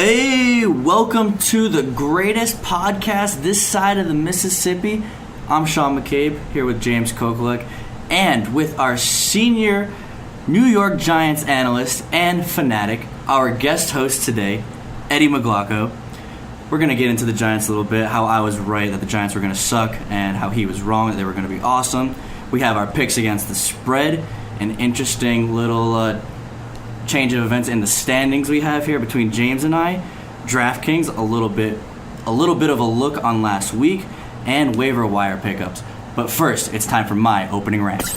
Hey, welcome to the greatest podcast this side of the Mississippi. I'm Sean McCabe, here with James Kokolek, and with our senior New York Giants analyst and fanatic, our guest host today, Eddie Maglocco. We're going to get into the Giants a little bit, how I was right that the Giants were going to suck, and how he was wrong that they were going to be awesome. We have our picks against the spread, an interesting little change of events in the standings we have here between James and I, DraftKings, a little bit of a look on last week, and waiver wire pickups. But first, it's time for my opening rant.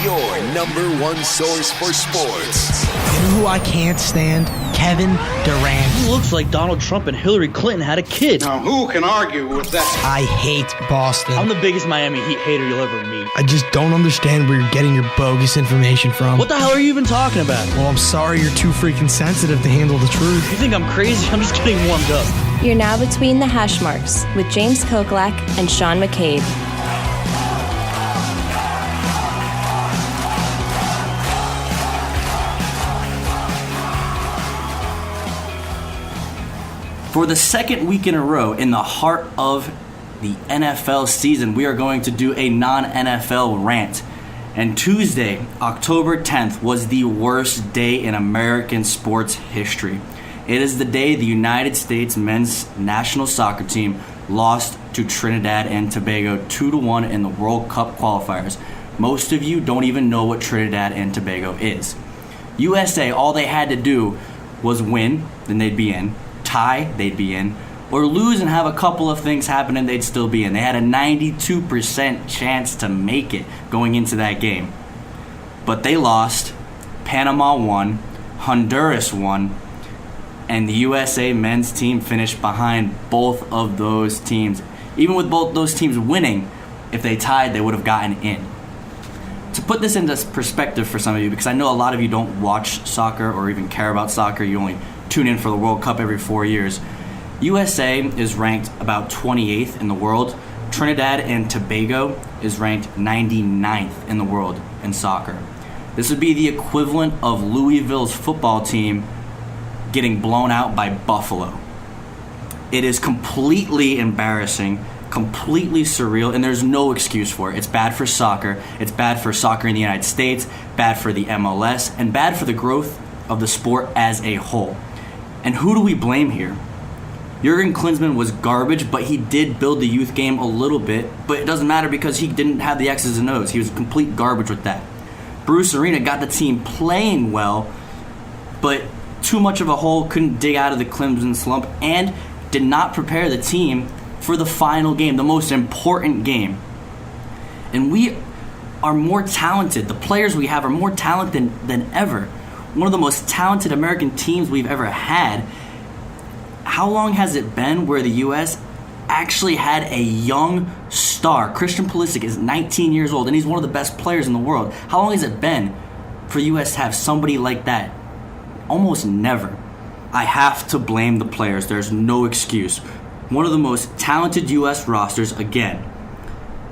Your number one source for sports. You know who I can't stand? Kevin Durant. He looks like Donald Trump and Hillary Clinton had a kid. Now, who can argue with that? I hate Boston. I'm the biggest Miami Heat hater you'll ever meet. I just don't understand where you're getting your bogus information from. What the hell are you even talking about? Well, I'm sorry you're too freaking sensitive to handle the truth. You think I'm crazy? I'm just getting warmed up. You're now between the hash marks with James Kokolak and Sean McCabe. For the second week in a row, in the heart of the NFL season, we are going to do a non-NFL rant. And Tuesday, October 10th, was the worst day in American sports history. It is the day the United States men's national soccer team lost to Trinidad and Tobago 2-1 in the World Cup qualifiers. Most of you don't even know what Trinidad and Tobago is. USA, all they had to do was win, then they'd be in. Tie, they'd be in, or lose and have a couple of things happen and they'd still be in. They had a 92% chance to make it going into that game. But they lost, Panama won, Honduras won, and the USA men's team finished behind both of those teams. Even with both those teams winning, if they tied, they would have gotten in. To put this into perspective for some of you, because I know a lot of you don't watch soccer or even care about soccer, you only tune in for the World Cup every 4 years. USA is ranked about 28th in the world. Trinidad and Tobago is ranked 99th in the world in soccer. This would be the equivalent of Louisville's football team getting blown out by Buffalo. It is completely embarrassing, completely surreal, and there's no excuse for it. It's bad for soccer. It's bad for soccer in the United States, bad for the MLS, and bad for the growth of the sport as a whole. And who do we blame here? Jurgen Klinsmann was garbage, but he did build the youth game a little bit, but it doesn't matter because he didn't have the X's and O's. He was complete garbage with that. Bruce Arena got the team playing well, but too much of a hole, couldn't dig out of the Klinsmann slump, and did not prepare the team for the final game, the most important game. And we are more talented. The players we have are more talented than ever. One of the most talented American teams we've ever had. How long has it been where the U.S. actually had a young star? Christian Pulisic is 19 years old, and he's one of the best players in the world. How long has it been for the U.S. to have somebody like that? Almost never. I have to blame the players. There's no excuse. One of the most talented U.S. rosters again,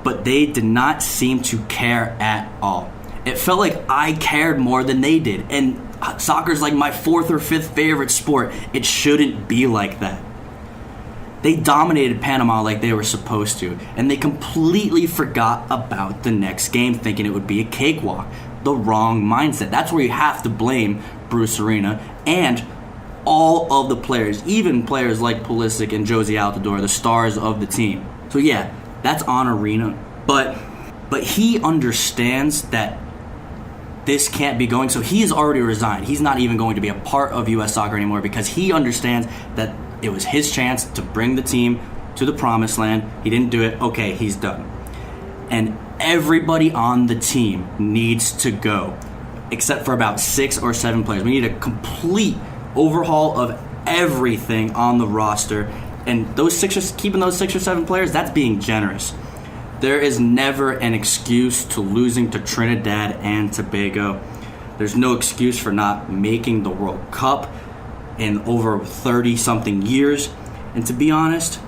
but they did not seem to care at all. It felt like I cared more than they did, and soccer's like my fourth or fifth favorite sport. It shouldn't be like that. They dominated Panama like they were supposed to, and they completely forgot about the next game, thinking it would be a cakewalk. The wrong mindset. That's where you have to blame Bruce Arena and all of the players, even players like Pulisic and Josie Altidore, the stars of the team. So yeah, that's on Arena, but he understands that this can't be going, so he has already resigned. He's not even going to be a part of U.S. soccer anymore because he understands that it was his chance to bring the team to the promised land. He didn't do it. Okay, he's done. And everybody on the team needs to go, except for about 6 or 7 players. We need a complete overhaul of everything on the roster. And keeping those 6 or 7 players, that's being generous. There is never an excuse to losing to Trinidad and Tobago. There's no excuse for not making the World Cup in over 30-something years. And to be honest,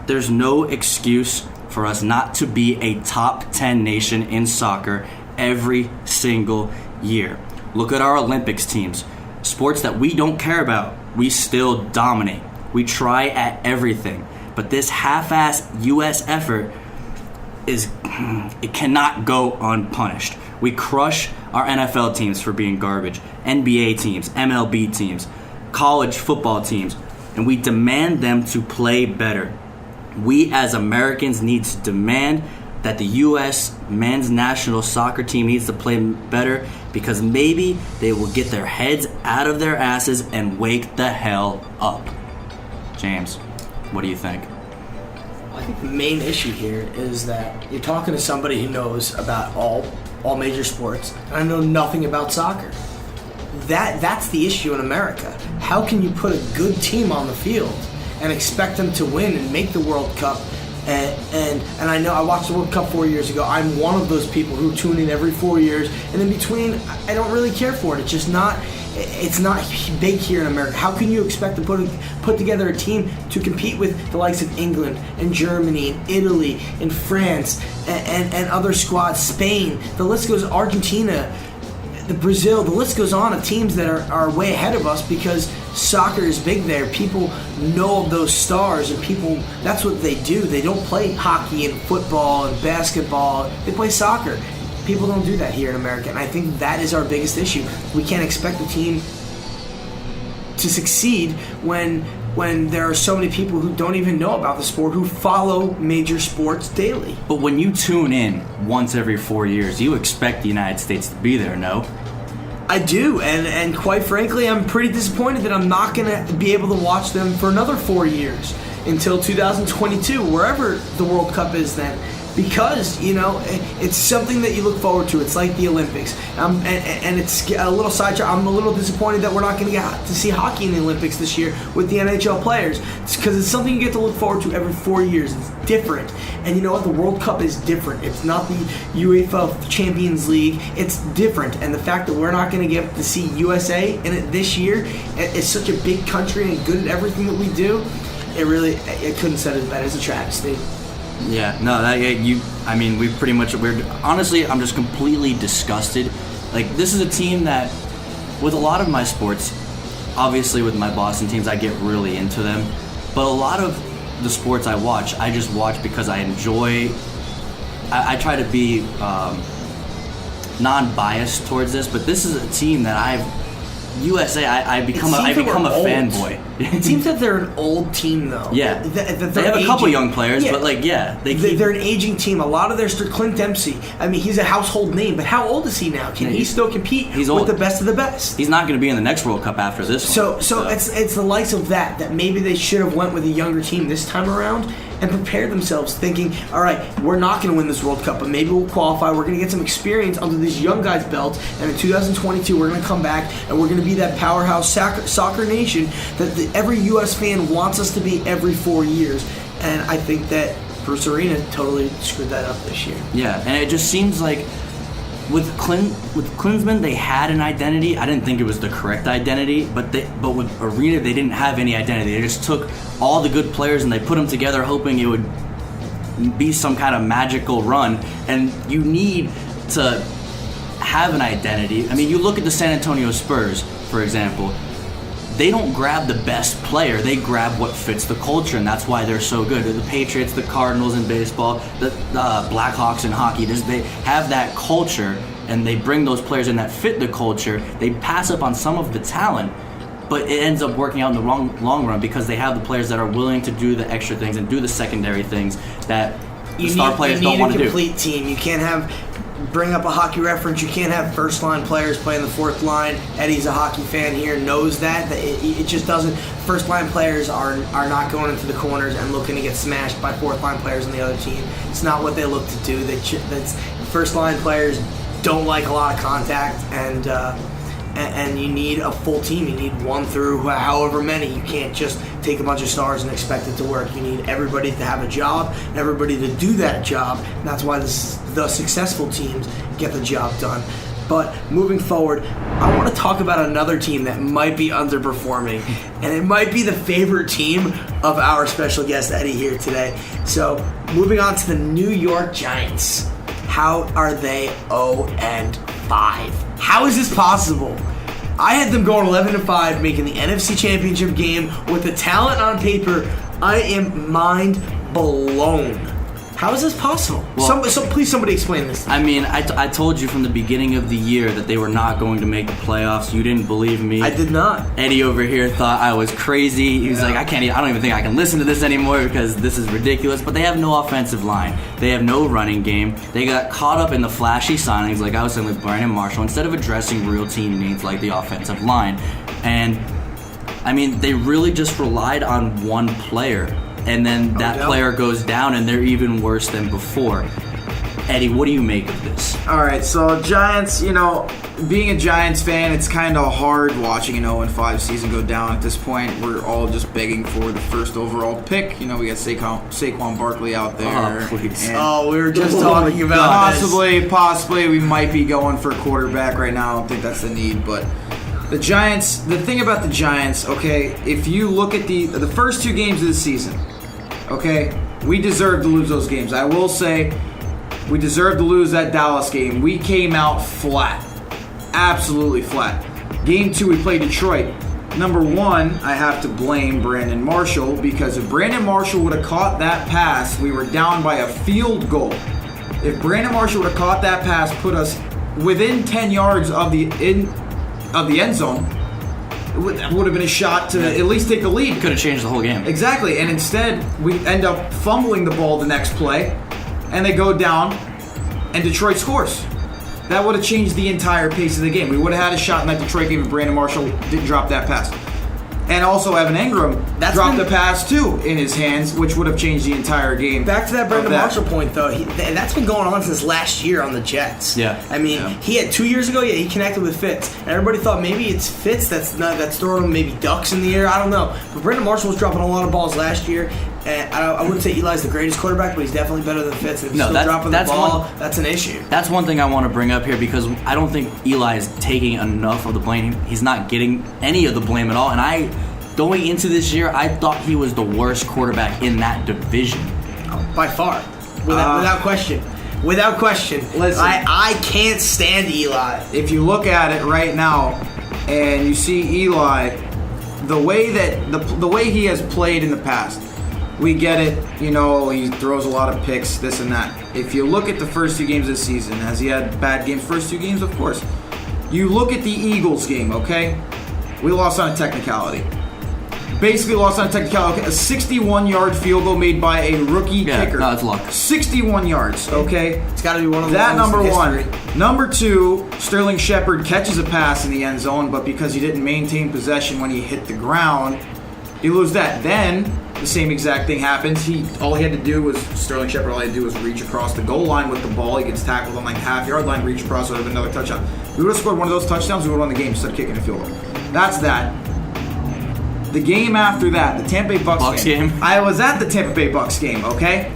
there's no excuse for us not to be a top 10 nation in soccer every single year. Look at our Olympics teams. Sports that we don't care about. we still dominate. We try at everything. But this half-assed U.S. effort it cannot go unpunished. We crush our NFL teams for being garbage, NBA teams, MLB teams, college football teams, and we demand them to play better. We as Americans need to demand that the U.S. men's national soccer team needs to play better, because maybe they will get their heads out of their asses and wake the hell up. James, what do you think? I think the main issue here is that you're talking to somebody who knows about all major sports, and I know nothing about soccer. That's the issue in America. How can you put a good team on the field and expect them to win and make the World Cup? And I know I watched the World Cup 4 years ago. I'm one of those people who tune in every 4 years, and in between, I don't really care for it. It's not big here in America. How can you expect to put together a team to compete with the likes of England and Germany and Italy and France and other squads, Spain, the list goes, Argentina, the Brazil, the list goes on of teams that are way ahead of us, because soccer is big there. People know of those stars, and people, that's what they do. They don't play hockey and football and basketball. They play soccer. People don't do that here in America, and I think that is our biggest issue. We can't expect a team to succeed when there are so many people who don't even know about the sport, who follow major sports daily. But when you tune in once every 4 years, you expect the United States to be there, no? I do, and quite frankly, I'm pretty disappointed that I'm not going to be able to watch them for another 4 years until 2022, wherever the World Cup is then. Because, it's something that you look forward to. It's like the Olympics. And it's a little sidetrack. I'm a little disappointed that we're not going to get to see hockey in the Olympics this year with the NHL players. It's because it's something you get to look forward to every 4 years. It's different. And you know what? The World Cup is different. It's not the UEFA Champions League. It's different. And the fact that we're not going to get to see USA in it this year, it's such a big country and good at everything that we do, it couldn't set it better. It's a travesty. Yeah, no, honestly, I'm just completely disgusted. Like, this is a team that, with a lot of my sports, obviously with my Boston teams, I get really into them. But a lot of the sports I watch, I just watch because I enjoy. I try to be non-biased towards this, but this is a team that USA, I become a fanboy. It seems that they're an old team, though. Yeah, they have a couple young players, but they're an aging team. A lot of their Clint Dempsey. I mean, he's a household name, but how old is he now? Can he still compete with the best of the best? He's not going to be in the next World Cup after this one. So it's the likes of that maybe they should have went with a younger team this time around and prepared themselves, thinking, all right, we're not going to win this World Cup, but maybe we'll qualify. We're going to get some experience under these young guys' belts, and in 2022 we're going to come back and we're going to be that powerhouse soccer nation that every U.S. fan wants us to be every 4 years. And I think that Bruce Arena totally screwed that up this year. Yeah, and it just seems like with Klinsmann, they had an identity. I didn't think it was the correct identity, but with Arena, they didn't have any identity. They just took all the good players and they put them together, hoping it would be some kind of magical run. And you need to have an identity. I mean, you look at the San Antonio Spurs, for example. They don't grab the best player. They grab what fits the culture, and that's why they're so good. The Patriots, the Cardinals in baseball, the Blackhawks in hockey, they have that culture, and they bring those players in that fit the culture. They pass up on some of the talent, but it ends up working out in the long run because they have the players that are willing to do the extra things and do the secondary things that the star players don't want to do. You need a complete team. You can't bring up a hockey reference. You can't have first-line players playing the fourth line. Eddie's a hockey fan here, knows that. It just doesn't. First-line players are not going into the corners and looking to get smashed by fourth-line players on the other team. It's not what they look to do. First-line players don't like a lot of contact, and you need a full team. You need one through however many. You can't just take a bunch of stars and expect it to work. You need everybody to have a job and everybody to do that job. And that's why the successful teams get the job done. But moving forward, I want to talk about another team that might be underperforming. And it might be the favorite team of our special guest, Eddie, here today. So moving on to the New York Giants. How are they 0-5? How is this possible? I had them going 11-5, making the NFC Championship game with the talent on paper. I am mind blown. How is this possible? Well, Please, somebody explain this. I mean, I told you from the beginning of the year that they were not going to make the playoffs. You didn't believe me. I did not. Eddie over here thought I was crazy. He was like, I don't even think I can listen to this anymore because this is ridiculous. But they have no offensive line. They have no running game. They got caught up in the flashy signings, like I was saying with Brandon Marshall, instead of addressing real team needs like the offensive line. And, I mean, they really just relied on one player. And then that player goes down, and they're even worse than before. Eddie, what do you make of this? All right, so Giants, being a Giants fan, it's kind of hard watching an 0-5 season go down at this point. We're all just begging for the first overall pick. We got Saquon Barkley out there. Oh, please. We were just talking about Possibly, we might be going for a quarterback right now. I don't think that's the need, but the Giants, the thing about the Giants, okay, if you look at the first 2 games of the season, okay, we deserved to lose those games. I will say we deserved to lose that Dallas game. We came out flat. Absolutely flat. Game 2, we played Detroit. Number 1, I have to blame Brandon Marshall, because if Brandon Marshall would have caught that pass, we were down by a field goal. If Brandon Marshall would have caught that pass, put us within 10 yards of the end zone, it would have been a shot to at least take the lead. Could have changed the whole game. Exactly, and instead we end up fumbling the ball the next play, and they go down, and Detroit scores. That would have changed the entire pace of the game. We would have had a shot in that Detroit game if Brandon Marshall didn't drop that pass. And also Evan Ingram dropped the pass too in his hands, which would have changed the entire game. Back to that Brandon Marshall point, though, that's been going on since last year on the Jets. Yeah. I mean, he had 2 years ago, he connected with Fitz. And everybody thought maybe it's Fitz that's throwing him maybe ducks in the air. I don't know. But Brandon Marshall was dropping a lot of balls last year. And I wouldn't say Eli's the greatest quarterback, but he's definitely better than Fitz. And if he's still dropping the ball, that's an issue. That's one thing I want to bring up here, because I don't think Eli is taking enough of the blame. He's not getting any of the blame at all. And going into this year, I thought he was the worst quarterback in that division. By far. Without question. Without question. Listen, I can't stand Eli. If you look at it right now and you see Eli, the way he has played in the past, we get it, he throws a lot of picks, this and that. If you look at the first 2 games of the season, has he had bad games first 2 games? Of course. You look at the Eagles game, okay? We lost on a technicality. Basically lost on a technicality. A 61-yard field goal made by a rookie kicker. No, it's luck. 61 yards, okay? It's got to be one of the that number in 1. history. Number 2, Sterling Shepard catches a pass in the end zone, but because he didn't maintain possession when he hit the ground, you lose that. Then the same exact thing happens. Sterling Shepard all he had to do was reach across the goal line with the ball. He gets tackled on like half-yard line, reach across, would have been another touchdown. We would have scored one of those touchdowns, we would have won the game instead of kicking a field goal. That's that. The game after that, the Tampa Bay Bucks game. I was at the Tampa Bay Bucks game, okay?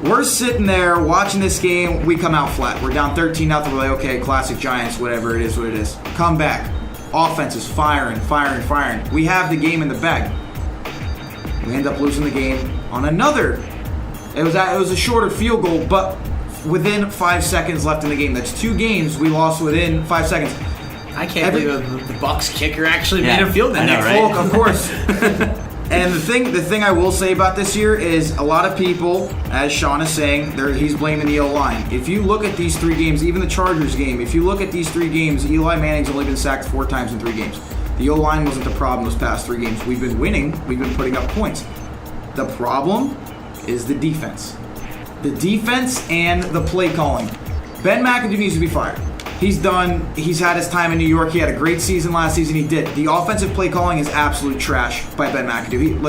We're sitting there watching this game. We come out flat. We're down 13-0. We're like, okay, classic Giants, whatever it is, what it is. Come back. Offense is firing. We have the game in the bag. We end up losing the game on another. It was a shorter field goal, but within 5 seconds left in the game. That's 2 games we lost within 5 seconds. I can't believe the Bucks kicker actually made a field goal. Right? Of course. And the thing I will say about this year is a lot of people, as Sean is saying, he's blaming the O-line. If you look at these 3 games, even the Chargers game, if you look at these 3 games, Eli Manning's only been sacked 4 times in 3 games. The O-line wasn't the problem those past 3 games. We've been winning. We've been putting up points. The problem is the defense. The defense and the play calling. Ben McAdoo needs to be fired. He's had his time in New York. He had a great season last season. He did. The offensive play calling is absolute trash by Ben McAdoo.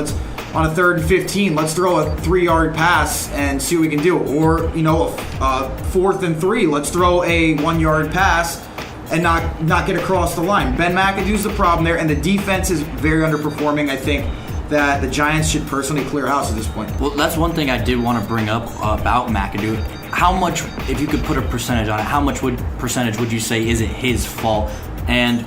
On a 3rd and 15, let's throw a 3-yard pass and see what we can do. Or, a 4th and 3, let's throw a 1-yard pass and not get across the line. Ben McAdoo's the problem there, and the defense is very underperforming. I think that the Giants should personally clear house at this point. Well, that's one thing I did want to bring up about McAdoo. How much, if you could put a percentage on it, how much percentage would you say is it his fault? And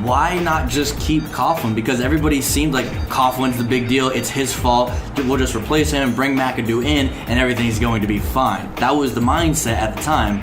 why not just keep Coughlin? Because everybody seemed like Coughlin's the big deal. It's his fault. We'll just replace him, bring McAdoo in, and everything's going to be fine. That was the mindset at the time.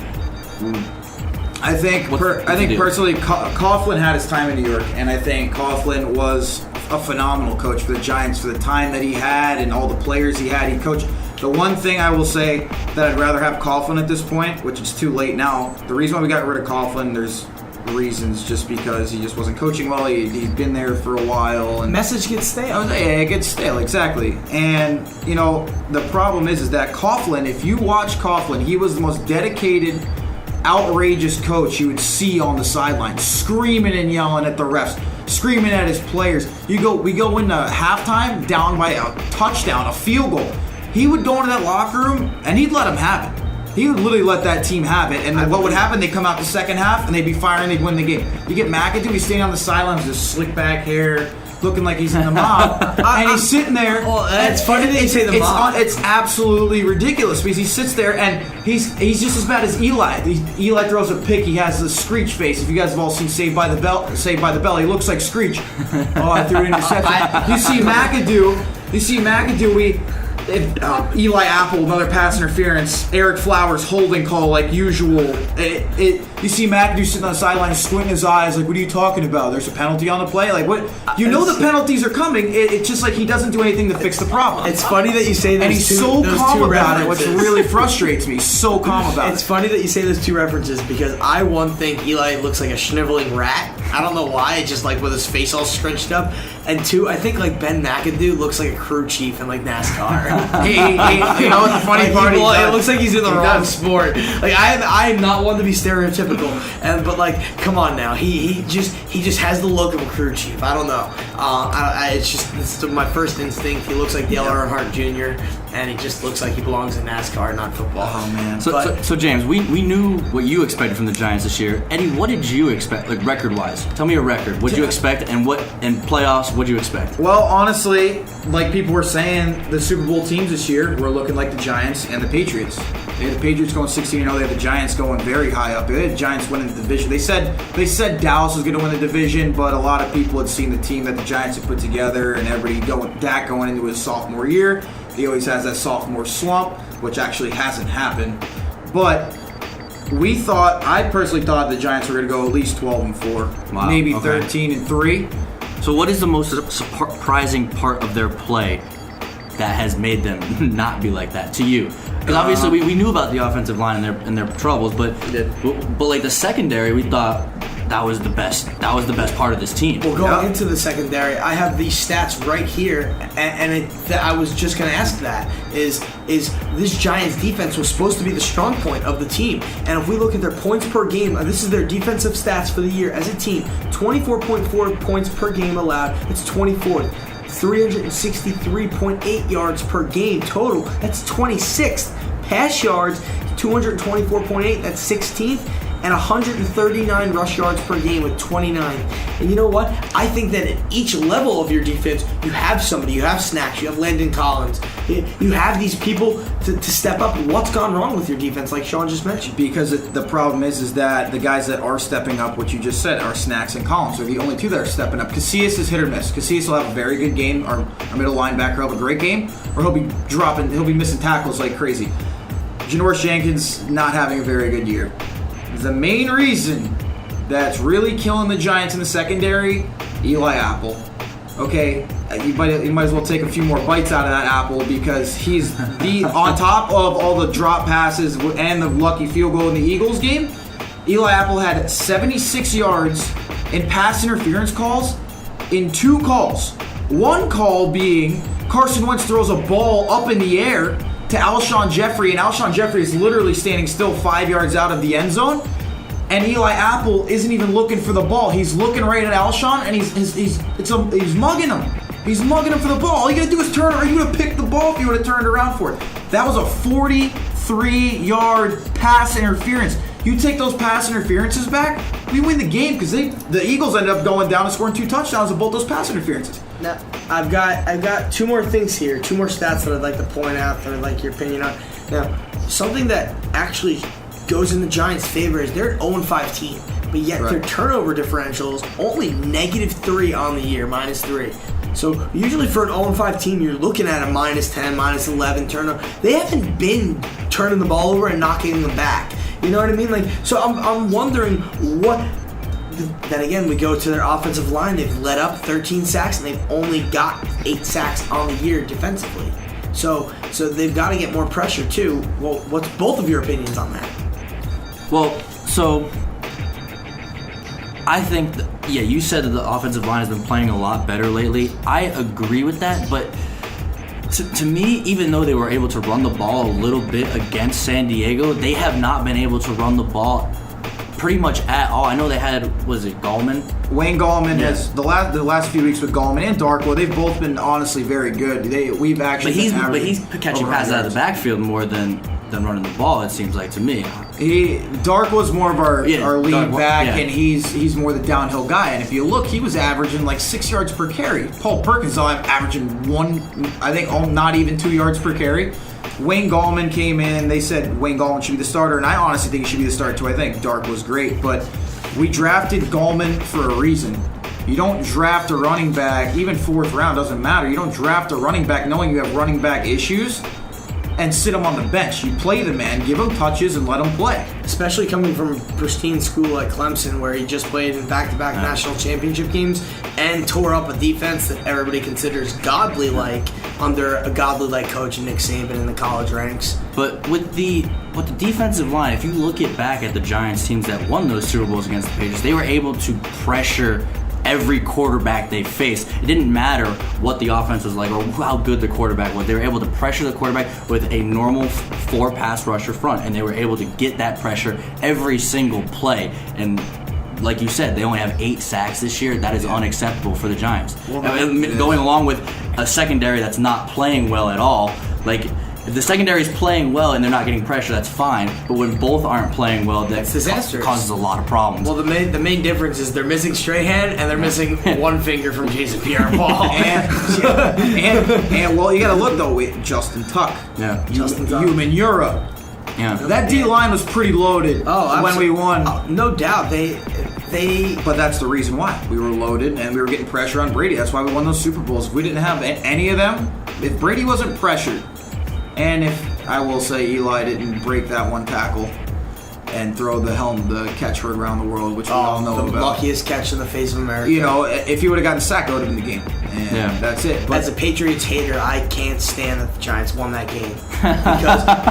I think personally, Coughlin had his time in New York, and I think Coughlin was a phenomenal coach for the Giants for the time that he had and all the players he had. He coached. The one thing I will say that I'd rather have Coughlin at this point, which is too late now. The reason why we got rid of Coughlin, there's reasons, just because he just wasn't coaching well. He'd been there for a while, and message gets stale. Yeah, it gets stale, exactly. And the problem is that Coughlin, if you watch Coughlin, he was the most dedicated, outrageous coach you would see on the sideline, screaming and yelling at the refs, screaming at his players. We go into halftime down by a touchdown, a field goal. He would go into that locker room and he'd let them have it. He would literally let that team have it. And then what would happen? They'd come out the second half and they'd be firing, they'd win the game. You get McAdoo, he's standing on the sidelines with his slick back hair, looking like he's in the mob. And he's sitting there. Well, it's funny that you say the mob. It's absolutely ridiculous because he sits there and he's just as bad as Eli. Eli throws a pick, he has the Screech face. If you guys have all seen Saved by the Bell, he looks like Screech. Oh, I threw an interception. You see McAdoo, Eli Apple, another pass interference. Eric Flowers, holding call like usual. You see McAdoo sitting on the sideline, squinting his eyes, like, "What are you talking about? There's a penalty on the play." Like, what? You know the penalties are coming. It's just like he doesn't do anything to fix the problem. It's funny that you say those and he's two, so those calm two about references. it, which really frustrates me. So calm about it. It's funny that you say those two references because I, one, think Eli looks like a shriveling rat. I don't know why, just like with his face all scrunched up. And two, I think like Ben McAdoo looks like a crew chief in like NASCAR. You know what the funny part is? It looks like he's in the wrong sport. Like I am not one to be stereotypical, but like, come on now, he just has the look of a crew chief. I don't know. It's my first instinct. He looks like Dale Earnhardt Jr. and he just looks like he belongs in NASCAR, not football. Oh man. So James, we knew what you expected from the Giants this year. Eddie, what did you expect, like record-wise? Tell me a record. What did you expect, and what in playoffs? What did you expect? Well, honestly, like people were saying, the Super Bowl teams this year were looking like the Giants and the Patriots. They had the Patriots going 16-0. They had the Giants going very high up. They had the Giants winning the division. They said Dallas was going to win the division, but a lot of people had seen the team that the Giants had put together, and Dak going into his sophomore year. He always has that sophomore slump, which actually hasn't happened. But I personally thought the Giants were going to go at least 12-4, Wow, maybe okay. 13-3. So what is the most surprising part of their play that has made them not be like that to you? Because obviously we knew about the offensive line and their troubles, but like the secondary, we thought that was the best part of this team. Well, going into the secondary, I have these stats right here, and I was just going to ask that, is this Giants defense was supposed to be the strong point of the team. And if we look at their points per game, this is their defensive stats for the year as a team, 24.4 points per game allowed. It's 24th. 363.8 yards per game total. That's 26th. Pass yards, 224.8. That's 16th. And 139 rush yards per game with 29. And you know what? I think that at each level of your defense, you have somebody. You have Snacks. You have Landon Collins. You have these people to step up. What's gone wrong with your defense, like Sean just mentioned? Because the problem is that the guys that are stepping up, what you just said, are Snacks and Collins. They're the only two that are stepping up. Casillas is hit or miss. Casillas will have a very good game. Our middle linebacker will have a great game. Or he'll be missing tackles like crazy. Janoris Jenkins not having a very good year. The main reason that's really killing the Giants in the secondary, Eli Apple. Okay, you might as well take a few more bites out of that apple because he's on top of all the drop passes and the lucky field goal in the Eagles game. Eli Apple had 76 yards in pass interference calls in 2 calls. One call being Carson Wentz throws a ball up in the air to Alshon Jeffrey, and Alshon Jeffrey is literally standing still 5 yards out of the end zone, and Eli Apple isn't even looking for the ball. He's looking right at Alshon, and he's mugging him. He's mugging him for the ball. All you gotta do is turn. Or you would have picked the ball if you would have turned around for it. That was a 43-yard pass interference. You take those pass interferences back, we win the game because the Eagles ended up going down and scoring 2 touchdowns on both those pass interferences. Now, I've got 2 more things here, 2 more stats that I'd like to point out that I'd like your opinion on. Now, something that actually goes in the Giants' favor is they're an 0-5 team, but yet their turnover differential is only -3 on the year, -3. So usually for an 0-5 team, you're looking at a -10, -11 turnover. They haven't been turning the ball over and knocking them back. You know what I mean? Like, so I'm wondering what. Then again, we go to their offensive line. They've let up 13 sacks, and they've only got 8 sacks on the year defensively. So they've got to get more pressure too. Well, what's both of your opinions on that? Well, so I think, you said that the offensive line has been playing a lot better lately. I agree with that, but to me, even though they were able to run the ball a little bit against San Diego, they have not been able to run the ball pretty much at all. I know they had, was it Gallman? Wayne Gallman has the last few weeks with Gallman and Darkwa. They've both been honestly very good. We've actually but he's catching passes out of the backfield more than running the ball. It seems like to me. Darkwa's more of our lead back, yeah. and he's more the downhill guy. And if you look, he was averaging like 6 yards per carry. Paul Perkins saw him averaging not even 2 yards per carry. Wayne Gallman came in. They said Wayne Gallman should be the starter, and I honestly think he should be the starter too. I think Dark was great, but we drafted Gallman for a reason. You don't draft a running back, even 4th round, doesn't matter. You don't draft a running back knowing you have running back issues and sit him on the bench. You play the man, give him touches, and let him play. Especially coming from a pristine school like Clemson, where he just played in back-to-back national championship games and tore up a defense that everybody considers godly-like under a godly-like coach in Nick Saban in the college ranks. But with the defensive line, if you look back at the Giants teams that won those Super Bowls against the Patriots, they were able to pressure every quarterback they faced. It didn't matter what the offense was like or how good the quarterback was. They were able to pressure the quarterback with a normal 4-pass rusher front, and they were able to get that pressure every single play. And like you said, they only have 8 sacks this year. That is unacceptable for the Giants. Going along with a secondary that's not playing well at all. Like, if the secondary is playing well and they're not getting pressure, that's fine. But when both aren't playing well, that causes a lot of problems. Well, the main difference is they're missing Strahan and they're missing one finger from Jason Pierre-Paul. and well, you got to look though with Justin Tuck. Yeah, Justin Tuck. Euro. Yeah, that D line was pretty loaded when we won. No doubt, they. But that's the reason why we were loaded and we were getting pressure on Brady. That's why we won those Super Bowls. If we didn't have any of them, if Brady wasn't pressured. And if I will say Eli didn't break that one tackle and throw the catch heard around the world, which we all know the about. luckiest catch in the face of America. You know, if he would have gotten sacked, that would have been the game. And that's it. But as a Patriots hater, I can't stand that the Giants won that game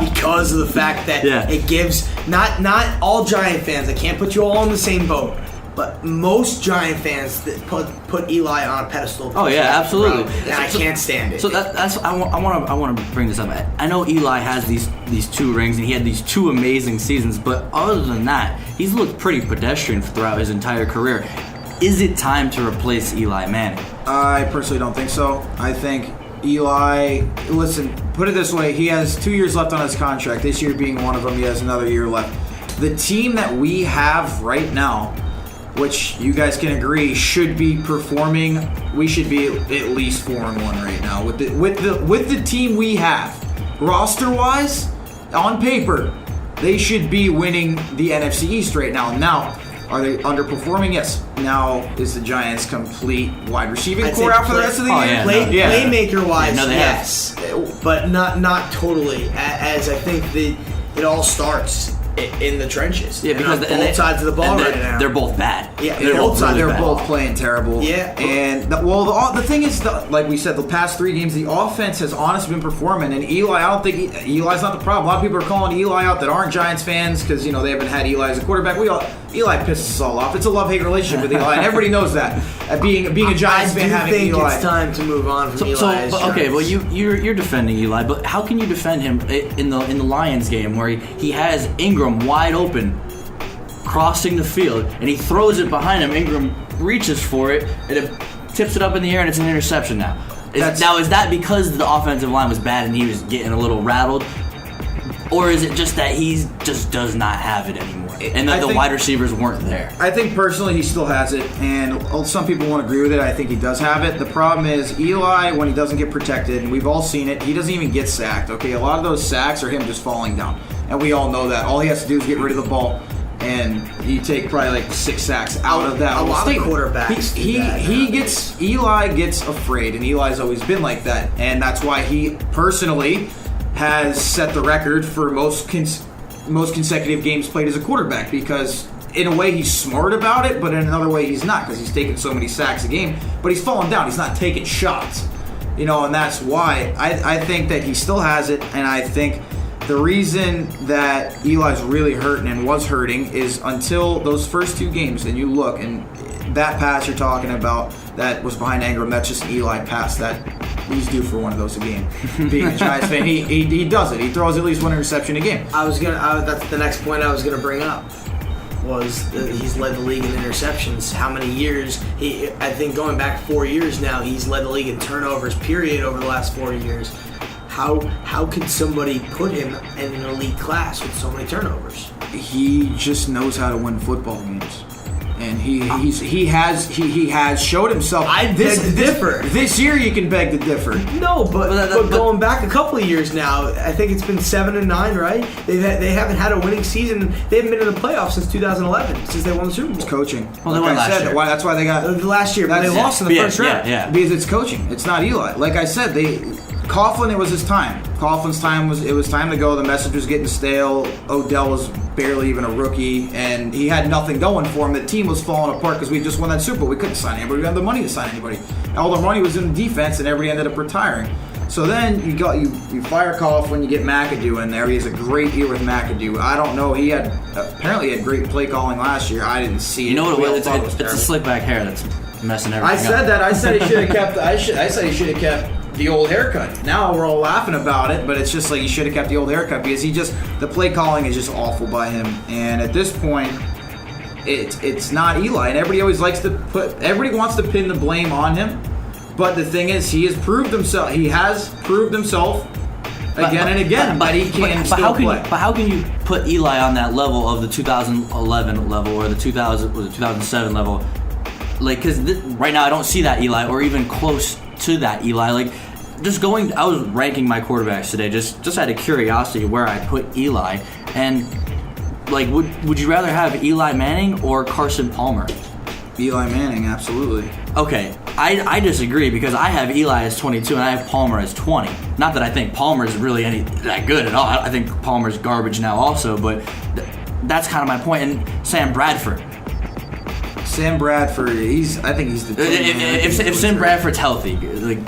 because of the fact that it gives not all Giant fans. I can't put you all in the same boat. But most Giant fans that put Eli on a pedestal. Oh yeah, absolutely. And I can't stand it. So that's I want to bring this up. I know Eli has these 2 rings and he had these 2 amazing seasons, but other than that, he's looked pretty pedestrian throughout his entire career. Is it time to replace Eli Manning? I personally don't think so. I think Eli, listen, put it this way, he has 2 years left on his contract. This year being one of them, he has another year left. The team that we have right now, which you guys can agree should be performing, we should be at least 4-1 right now with the team we have. Roster-wise, on paper, they should be winning the NFC East right now. Now, are they underperforming? Yes. Now, is the Giants' complete wide receiving core out for the rest of the year? Playmaker-wise, yes, but not totally. As I think it all starts in the trenches. Yeah, because both sides of the ball right now. They're both bad. Yeah, they're both playing terrible. Yeah. And the thing is, like we said, the past 3 games, the offense has honestly been performing. And Eli, I don't think Eli's not the problem. A lot of people are calling Eli out that aren't Giants fans because they haven't had Eli as a quarterback. Eli pisses us all off. It's a love-hate relationship with Eli, and everybody knows that. Being a Giants fan, having Eli. I think it's time to move on from Eli. Well, you're defending Eli, but how can you defend him in the Lions game where he has Ingram wide open, crossing the field, and he throws it behind him. Ingram reaches for it, and it tips it up in the air, and it's an interception now. Is that because the offensive line was bad and he was getting a little rattled? Or is it just that he just does not have it anymore, and that the wide receivers weren't there? I think personally he still has it, and some people won't agree with it. I think he does have it. The problem is Eli, when he doesn't get protected, and we've all seen it, he doesn't even get sacked. Okay, a lot of those sacks are him just falling down, and we all know that. All he has to do is get rid of the ball, and you take probably like 6 sacks out of that. A lot of quarterbacks. Eli gets afraid, and Eli's always been like that, and that's why he personally has set the record for most most consecutive games played as a quarterback because in a way he's smart about it, but in another way he's not because he's taking so many sacks a game. But he's falling down. He's not taking shots. And that's why I think that he still has it, and I think the reason that Eli's really hurting and was hurting is until those first 2 games, and you look, and that pass you're talking about that was behind Ingram, that's just an Eli pass that he's due for one of those a game. Being a Giants fan, he does it. He throws at least one interception a game. That's the next point I was gonna bring up. Was he's led the league in interceptions. How many years? I think going back 4 years now, he's led the league in turnovers. Period over the last 4 years. How could somebody put him in an elite class with so many turnovers? He just knows how to win football games. And he has showed himself. I beg to differ. This year you can beg to differ. No, but going back a couple of years now, I think it's been 7-9, right? They haven't had a winning season. They haven't been in the playoffs since 2011, since they won the Super Bowl. It's coaching. Well, they won last year. That's why they got last year, but they lost in the first round. Yeah. Because it's coaching. It's not Eli. Like I said, Coughlin, it was his time. Coughlin's time was time to go. The message was getting stale. Odell was barely even a rookie, and he had nothing going for him. The team was falling apart because we just won that Super Bowl. We couldn't sign anybody. We didn't have the money to sign anybody. All the money was in the defense, and everybody ended up retiring. So then you fire Coughlin, you get McAdoo in there. He has a great year with McAdoo. I don't know. He apparently had great play calling last year. I didn't see it. You know what it was? It's a slick back hair that's messing everything up. I said that. I said he should have kept. I said he should have kept the old haircut. Now we're all laughing about it, but it's just like he should have kept the old haircut because the play calling is just awful by him. And at this point, it's not Eli, and everybody wants to pin the blame on him. But the thing is, he has proved himself. He has proved himself again and again, but he can still play. But how can you put Eli on that level of the 2011 level or the 2007 level? Like, because right now I don't see that Eli or even close to that Eli. Like, I was ranking my quarterbacks today just out of curiosity where I put Eli, and like, would you rather have Eli Manning or Carson Palmer? Eli Manning, absolutely. Okay, I disagree because I have Eli as 22 and I have Palmer as 20. Not that I think Palmer's really that good at all. I think Palmer's garbage now also, but that's kind of my point. And Sam Bradford, I think he's the tin man. If Sam Bradford's healthy, like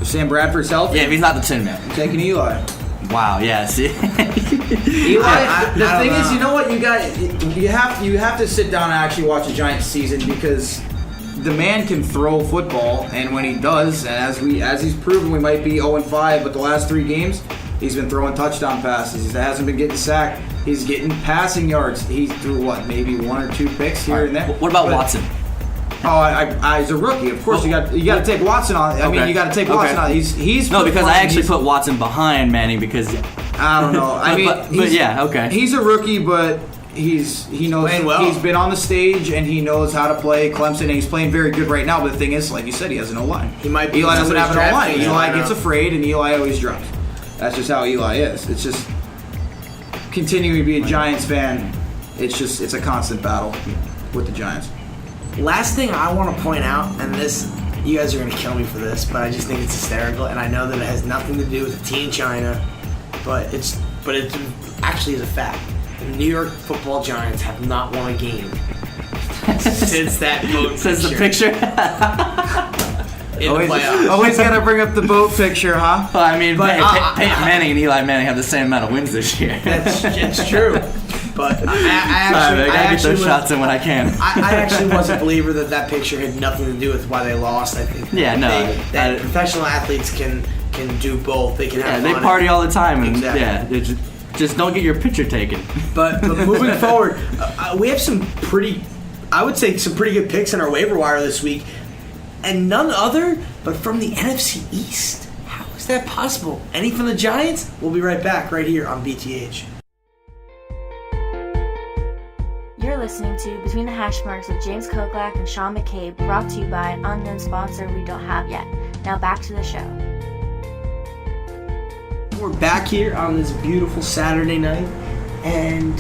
if Sam Bradford's healthy, yeah, if he's not the tin man, I'm taking Eli. Wow, yeah, see. Eli, the thing is, you know what, you have to sit down and actually watch a Giants season because the man can throw football, and when he does, and as he's proven, we might be 0-5, but the last 3 games, he's been throwing touchdown passes. He hasn't been getting sacked. He's getting passing yards. He threw maybe 1 or 2 picks here and there. What about Watson? He's a rookie. Of course, you got to take Watson on. I mean, you got to take Watson on. He's no, because I actually put Watson behind Manning because I don't know. but yeah, okay. He's a rookie, but he knows he's been on the stage and he knows how to play Clemson, and he's playing very good right now. But the thing is, like you said, he has an O-line. Eli doesn't have an O-line. Eli gets afraid, and Eli always drops. That's just how Eli is. It's just continuing to be a Giants fan. It's a constant battle with the Giants. Last thing I want to point out, and this, you guys are going to kill me for this, but I just think it's hysterical, and I know that it has nothing to do with the team China, but it actually is a fact. The New York Football Giants have not won a game since that boat Since the picture? in the playoffs. Always got to bring up the boat picture, huh? Well, I mean, Peyton Manning and Eli Manning have the same amount of wins this year. It's true. But I get those shots in when I can. I actually was a believer that picture had nothing to do with why they lost. I think. Yeah, no. That professional athletes can do both. They can have fun. They party all the time, and exactly. Just don't get your picture taken. But moving forward, we have some pretty good picks in our waiver wire this week, and none other but from the NFC East. How is that possible? Any from the Giants? We'll be right back right here on BTH. You're listening to Between the Hash Marks with James Koklak and Sean McCabe, brought to you by an unknown sponsor we don't have yet. Now back to the show. We're back here on this beautiful Saturday night, and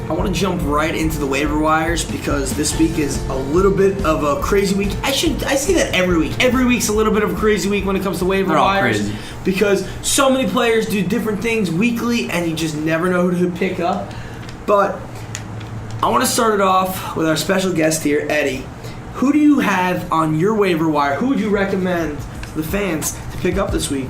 I want to jump right into the waiver wires because this week is a little bit of a crazy week. I say that every week. Every week's a little bit of a crazy week when it comes to waiver wires. Crazy. Because so many players do different things weekly and you just never know who to pick up. But I want to start it off with our special guest here, Eddie. Who do you have on your waiver wire? Who would you recommend to the fans to pick up this week?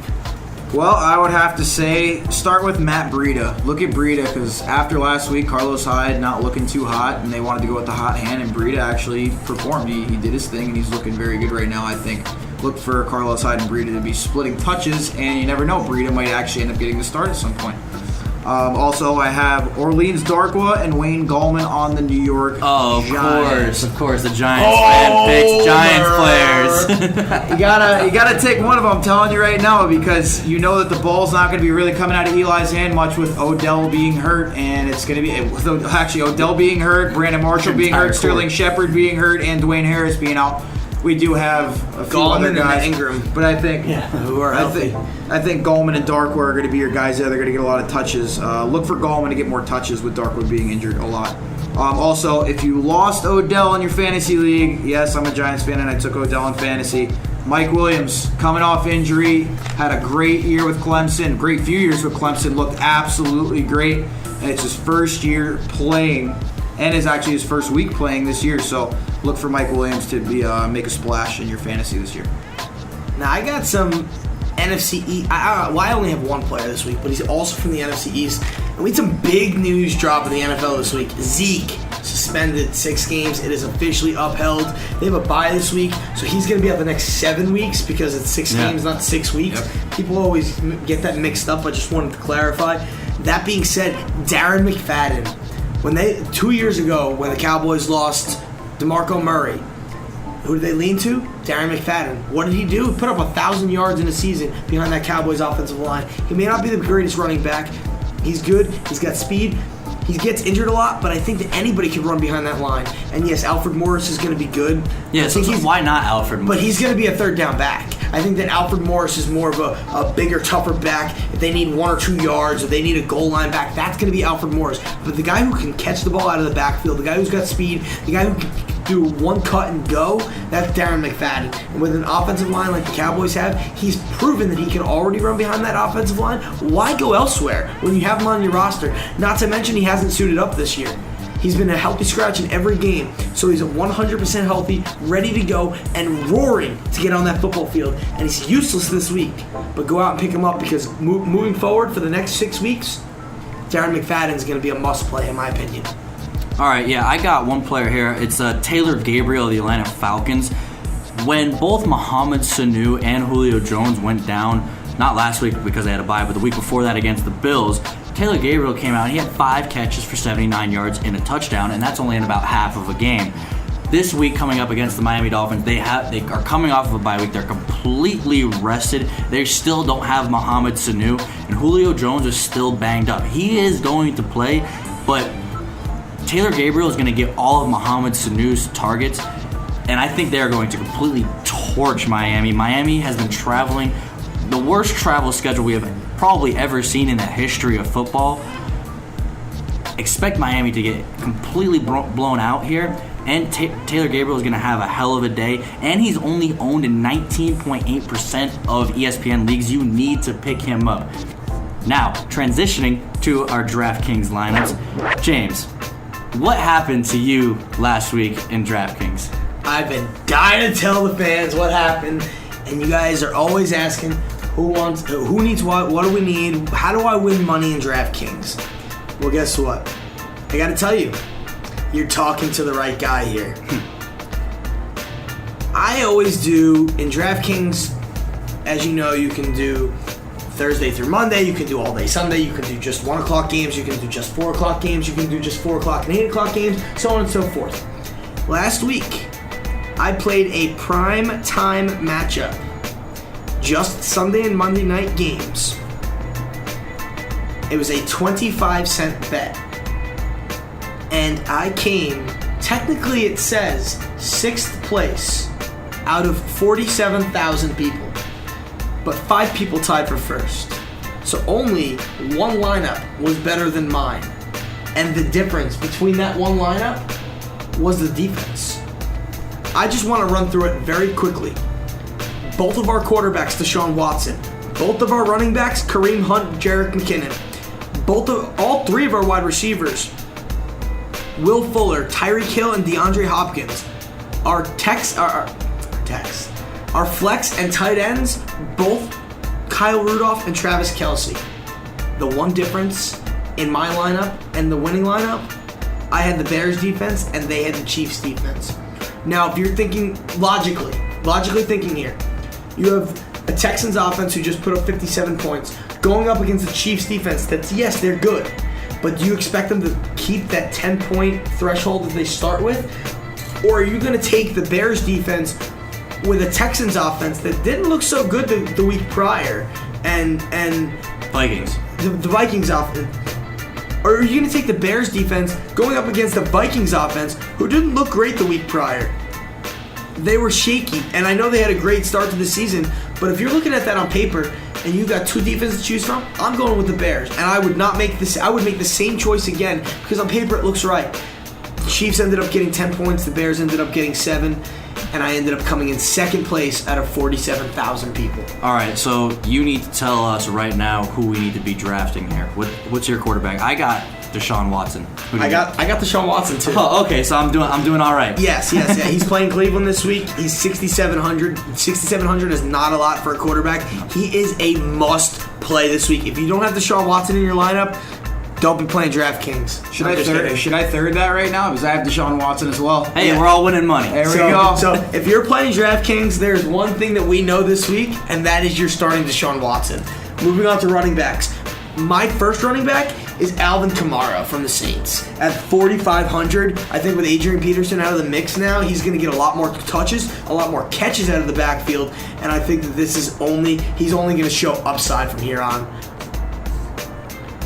Well, I would have to say start with Matt Breida. Look at Breida because after last week, Carlos Hyde not looking too hot, and they wanted to go with the hot hand, and Breida actually performed. He did his thing, and he's looking very good right now, I think. Look for Carlos Hyde and Breida to be splitting touches, and you never know, Breida might actually end up getting the start at some point. Also, I have Orleans Darkwa and Wayne Gallman on the New York Giants. Of course, the Giants fan picks Giants players. you gotta take one of them. I'm telling you right now because you know that the ball's not going to be really coming out of Eli's hand much with Odell being hurt, and it's going to be actually Odell being hurt, Brandon Marshall being hurt, Sterling Shepard being hurt, and Dwayne Harris being out. We do have a few other guys, and Ingram, but I think who are healthy. I think Gallman and Darkwa are going to be your guys there. They're going to get a lot of touches. Look for Gallman to get more touches with Darkwa being injured a lot. Also, if you lost Odell in your fantasy league, yes, I'm a Giants fan and I took Odell in fantasy. Mike Williams, coming off injury, had a great year with Clemson, great few years with Clemson, looked absolutely great, and it's his first year playing, and is actually his first week playing this year, so look for Mike Williams to be make a splash in your fantasy this year. Now, I got some NFC East. I only have one player this week, but he's also from the NFC East. And we had some big news drop in the NFL this week. Zeke suspended 6 games. It is officially upheld. They have a bye this week, so he's going to be out the next 7 weeks because it's 6 games, not 6 weeks. Yep. People always get that mixed up. I just wanted to clarify. That being said, Darren McFadden, 2 years ago when the Cowboys lost DeMarco Murray, who did they lean to? Darren McFadden. What did he do? He put up 1,000 yards in a season behind that Cowboys offensive line. He may not be the greatest running back. He's good. He's got speed. He gets injured a lot, but I think that anybody can run behind that line. And yes, Alfred Morris is going to be good. Yeah, so why not Alfred Morris? But he's going to be a third down back. I think that Alfred Morris is more of a bigger, tougher back. If they need 1 or 2 yards or they need a goal line back, that's going to be Alfred Morris. But the guy who can catch the ball out of the backfield, the guy who's got speed, the guy who can do one cut and go, that's Darren McFadden. And with an offensive line like the Cowboys have, he's proven that he can already run behind that offensive line. Why go elsewhere when you have him on your roster? Not to mention he hasn't suited up this year. He's been a healthy scratch in every game, so he's 100% healthy, ready to go, and roaring to get on that football field. And he's useless this week, but go out and pick him up because moving forward for the next 6 weeks, Darren McFadden's going to be a must-play in my opinion. All right, yeah, I got one player here. It's Taylor Gabriel of the Atlanta Falcons. When both Mohamed Sanu and Julio Jones went down, not last week because they had a bye, but the week before that against the Bills, Taylor Gabriel came out and he had 5 catches for 79 yards and a touchdown, and that's only in about half of a game. This week coming up against the Miami Dolphins, they are coming off of a bye week. They're completely rested. They still don't have Mohamed Sanu, and Julio Jones is still banged up. He is going to play, but Taylor Gabriel is going to get all of Mohamed Sanu's targets, and I think they're going to completely torch Miami. Miami has been traveling the worst travel schedule we have probably ever seen in the history of football. Expect Miami to get completely blown out here, and Taylor Gabriel is going to have a hell of a day, and he's only owned in 19.8% of ESPN leagues. You need to pick him up. Now, transitioning to our DraftKings lineups. James, what happened to you last week in DraftKings? I've been dying to tell the fans what happened, and you guys are always asking who needs what do we need, how do I win money in DraftKings? Well, guess what? I gotta tell you, you're talking to the right guy here. I always do, in DraftKings, as you know, you can do Thursday through Monday, you can do all day Sunday, you can do just 1 o'clock games, you can do just 4 o'clock games, you can do just 4 o'clock and 8 o'clock games, so on and so forth. Last week, I played a prime time matchup. Just Sunday and Monday night games. It was a 25-cent bet. And I came, technically it says, 6th place out of 47,000 people. But 5 people tied for first. So only one lineup was better than mine. And the difference between that one lineup was the defense. I just want to run through it very quickly. Both of our quarterbacks, Deshaun Watson. Both of our running backs, Kareem Hunt, Jerick McKinnon. All three of our wide receivers, Will Fuller, Tyreek Hill, and DeAndre Hopkins. Our flex and tight ends, both Kyle Rudolph and Travis Kelce. The one difference in my lineup and the winning lineup, I had the Bears defense and they had the Chiefs defense. Now, if you're thinking logically thinking here, you have a Texans offense who just put up 57 points going up against the Chiefs defense that's, yes, they're good, but do you expect them to keep that 10-point threshold that they start with? Or are you going to take the Bears defense with a Texans offense that didn't look so good the week prior and Vikings. The Vikings offense? Or are you going to take the Bears defense going up against the Vikings offense who didn't look great the week prior? They were shaky, and I know they had a great start to the season, but if you're looking at that on paper and you got two defenses to choose from, I'm going with the Bears, and I would make the same choice again because on paper it looks right. The Chiefs ended up getting 10 points, the Bears ended up getting 7, and I ended up coming in second place out of 47,000 people. All right, so you need to tell us right now who we need to be drafting here. What's your quarterback? I got Deshaun Watson. I got Deshaun Watson too. Oh, okay, so I'm doing all right. Yes. He's playing Cleveland this week. He's 6,700. 6,700 is not a lot for a quarterback. He is a must play this week. If you don't have Deshaun Watson in your lineup, don't be playing DraftKings. Should I third that right now? Because I have Deshaun Watson as well. Hey, We're all winning money. There we go. So if you're playing DraftKings, there's one thing that we know this week, and that is you're starting Deshaun Watson. Moving on to running backs. My first running back is Alvin Kamara from the Saints. At 4,500, I think with Adrian Peterson out of the mix now, he's going to get a lot more touches, a lot more catches out of the backfield, and I think that he's only going to show upside from here on.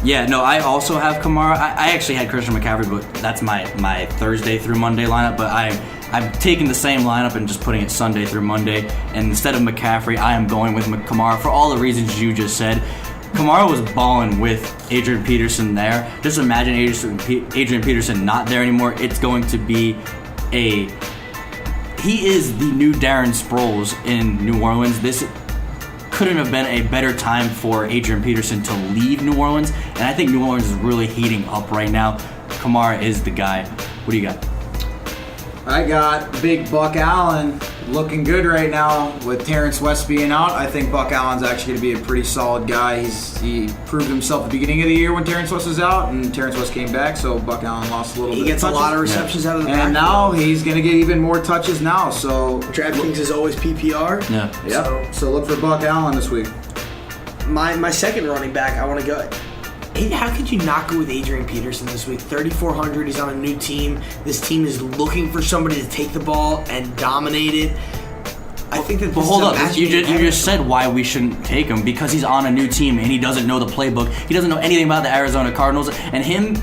Yeah, no, I also have Kamara. I actually had Christian McCaffrey, but that's my Thursday through Monday lineup, but I'm taking the same lineup and just putting it Sunday through Monday, and instead of McCaffrey, I am going with Kamara for all the reasons you just said. Kamara was balling with Adrian Peterson there. Just imagine Adrian Peterson not there anymore. It's going to be he is the new Darren Sproles in New Orleans. This couldn't have been a better time for Adrian Peterson to leave New Orleans, and I think New Orleans is really heating up right now. Kamara is the guy. What do you got? I got Big Buck Allen looking good right now with Terrence West being out. I think Buck Allen's actually going to be a pretty solid guy. He proved himself at the beginning of the year when Terrence West was out, and Terrence West came back, so Buck Allen lost a little bit. He gets a lot of receptions out of the backfield. And now he's going to get even more touches now. So DraftKings is always PPR. Yeah. Yep. So look for Buck Allen this week. My second running back, I want to go. How could you not go with Adrian Peterson this week? 3,400, he's on a new team. This team is looking for somebody to take the ball and dominate it. I think that. But hold up, you just said why we shouldn't take him, because he's on a new team and he doesn't know the playbook. He doesn't know anything about the Arizona Cardinals. And him,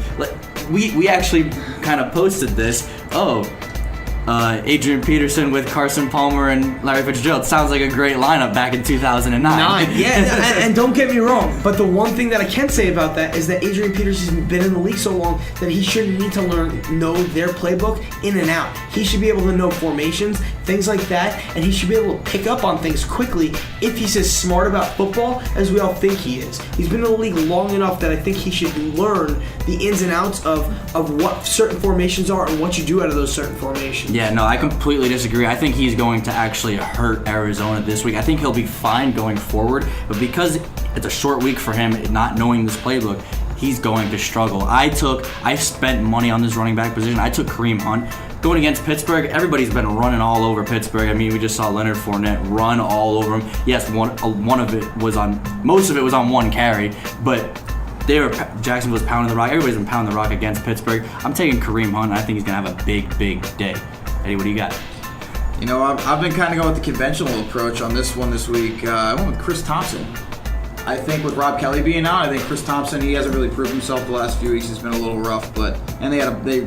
we actually kind of posted this. Adrian Peterson with Carson Palmer and Larry Fitzgerald. Sounds like a great lineup back in 2009. Yeah, and don't get me wrong, but the one thing that I can say about that is that Adrian Peterson's been in the league so long that he shouldn't need to know their playbook in and out. He should be able to know formations, things like that, and he should be able to pick up on things quickly if he's as smart about football as we all think he is. He's been in the league long enough that I think he should learn the ins and outs of what certain formations are and what you do out of those certain formations. Yeah, no, I completely disagree. I think he's going to actually hurt Arizona this week. I think he'll be fine going forward, but because it's a short week for him, not knowing this playbook, he's going to struggle. I spent money on this running back position. I took Kareem Hunt. Going against Pittsburgh, everybody's been running all over Pittsburgh. I mean, we just saw Leonard Fournette run all over him. Yes, most of it was on one carry, but Jackson was pounding the rock. Everybody's been pounding the rock against Pittsburgh. I'm taking Kareem Hunt, and I think he's going to have a big, big day. Eddie, what do you got? You know, I've been kind of going with the conventional approach on this one this week. I went with Chris Thompson. I think with Rob Kelly being out, I think Chris Thompson, he hasn't really proved himself the last few weeks. He's been a little rough, and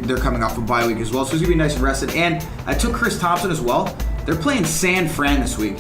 they're coming off a bye week as well, so he's gonna be nice and rested. And I took Chris Thompson as well. They're playing San Fran this week.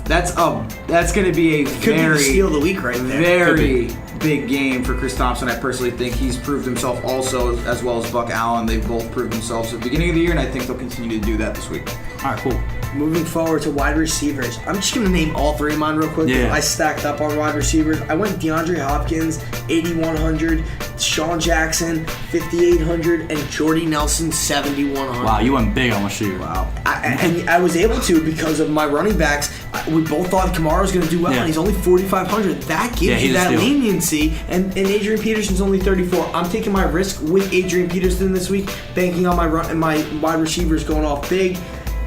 That's going to be a Could be the steal of the week right there. very big game for Chris Thompson. I personally think he's proved himself also, as well as Buck Allen. They've both proved themselves at the beginning of the year, and I think they'll continue to do that this week. All right, cool. Moving forward to wide receivers, I'm just going to name all three of mine real quick. Yeah. I stacked up on wide receivers. I went DeAndre Hopkins, 8,100, Sean Jackson, 5,800, and Jordy Nelson, 7,100. Wow, you went big on receiver. Wow. And I was able to because of my running backs. We both thought Kamara was going to do well, Yeah. and he's only 4,500. That gives Yeah, you he's a that steal. leniency, and Adrian Peterson's only 34. I'm taking my risk with Adrian Peterson this week, banking on my wide receivers going off big.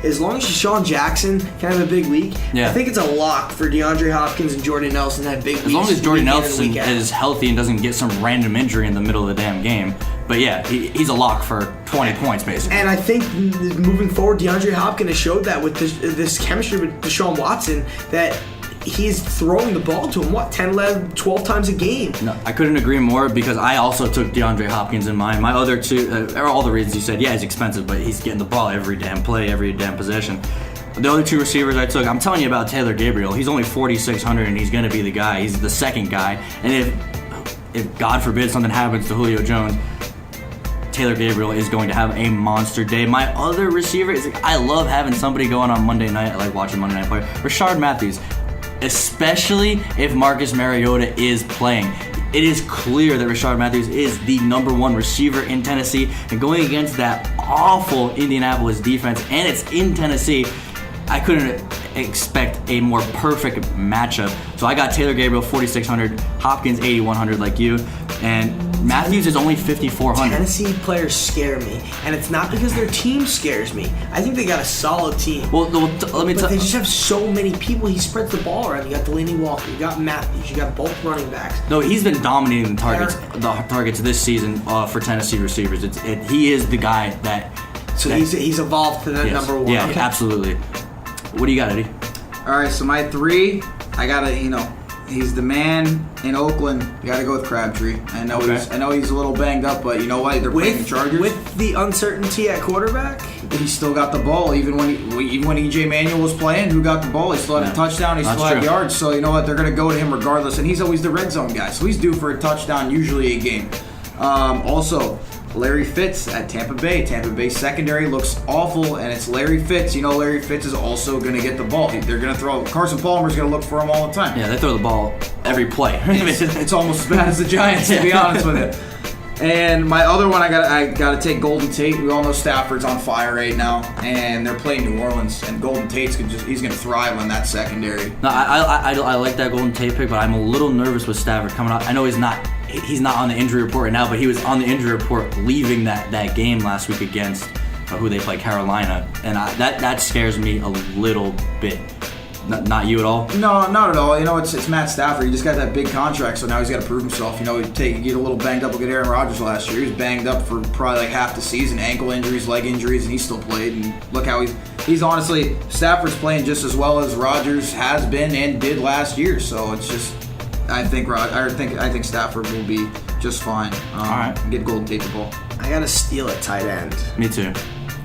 As long as Sean Jackson can have a big week, Yeah. I think it's a lock for DeAndre Hopkins and Jordy Nelson to have big weeks. As long as Jordy week in and Nelson week out. is healthy and doesn't get some random injury in the middle of the damn game. But yeah, he's a lock for 20 points, basically. And I think moving forward, DeAndre Hopkins has showed that with this chemistry with Deshaun Watson, that he's throwing the ball to him, 10, 11, 12 times a game. No, I couldn't agree more because I also took DeAndre Hopkins in mind. My other two are all the reasons you said. Yeah, he's expensive, but he's getting the ball every damn play, every damn possession. The other two receivers I took, I'm telling you about Taylor Gabriel. He's only 4,600 and he's going to be the guy. He's the second guy. And if God forbid something happens to Julio Jones, Taylor Gabriel is going to have a monster day. My other receiver is, I love having somebody going on Monday night. I like watching Monday Night Play. Rashard Matthews, especially if Marcus Mariota is playing. It is clear that Rashard Matthews is the number one receiver in Tennessee, and going against that awful Indianapolis defense, and it's in Tennessee, I couldn't expect a more perfect matchup. So I got Taylor Gabriel 4,600, Hopkins 8,100 like you, and Matthews is only 5,400. Tennessee players scare me, and it's not because their team scares me. I think they got a solid team. Well, let me But tell they you. just have so many people. He spreads the ball around. You got Delaney Walker, you got Matthews, you got both running backs. No, he's been dominating the targets this season for Tennessee receivers. He is the guy that. So he's evolved to that Yes. number one. Yeah, Okay. absolutely. What do you got, Eddie? All right, so my three, I got to, he's the man in Oakland. You got to go with Crabtree. I know he's a little banged up, but you know what? They're playing the Chargers. With the uncertainty at quarterback, He still got the ball, even when EJ Manuel was playing. Who got the ball? He still had a touchdown. He That's still had true. yards. So you know what? They're going to go to him regardless, and he's always the red zone guy. So he's due for a touchdown, usually a game. Also, Larry Fitz at Tampa Bay. Tampa Bay secondary looks awful, and it's Larry Fitz. Larry Fitz is also going to get the ball. They're going to throw. Carson Palmer's going to look for him all the time. Yeah, they throw the ball every play. It's almost as bad as the Giants, to be honest with it. And my other one, I got to take Golden Tate. We all know Stafford's on fire right now, and they're playing New Orleans, and Golden Tate's he's going to thrive on that secondary. No, I like that Golden Tate pick, but I'm a little nervous with Stafford coming out. I know he's not on the injury report right now, but he was on the injury report leaving that game last week against who they play, Carolina, and that scares me a little bit. Not you at all? No, not at all. It's Matt Stafford. He just got that big contract, so now he's got to prove himself. He get a little banged up. Look at Aaron Rodgers last year. He was banged up for probably like half the season, ankle injuries, leg injuries, and he still played. And look how he's honestly, Stafford's playing just as well as Rodgers has been and did last year. So it's just, I think Stafford will be just fine. All right. Get Golden Tate the ball. I got to steal at tight end. Me too.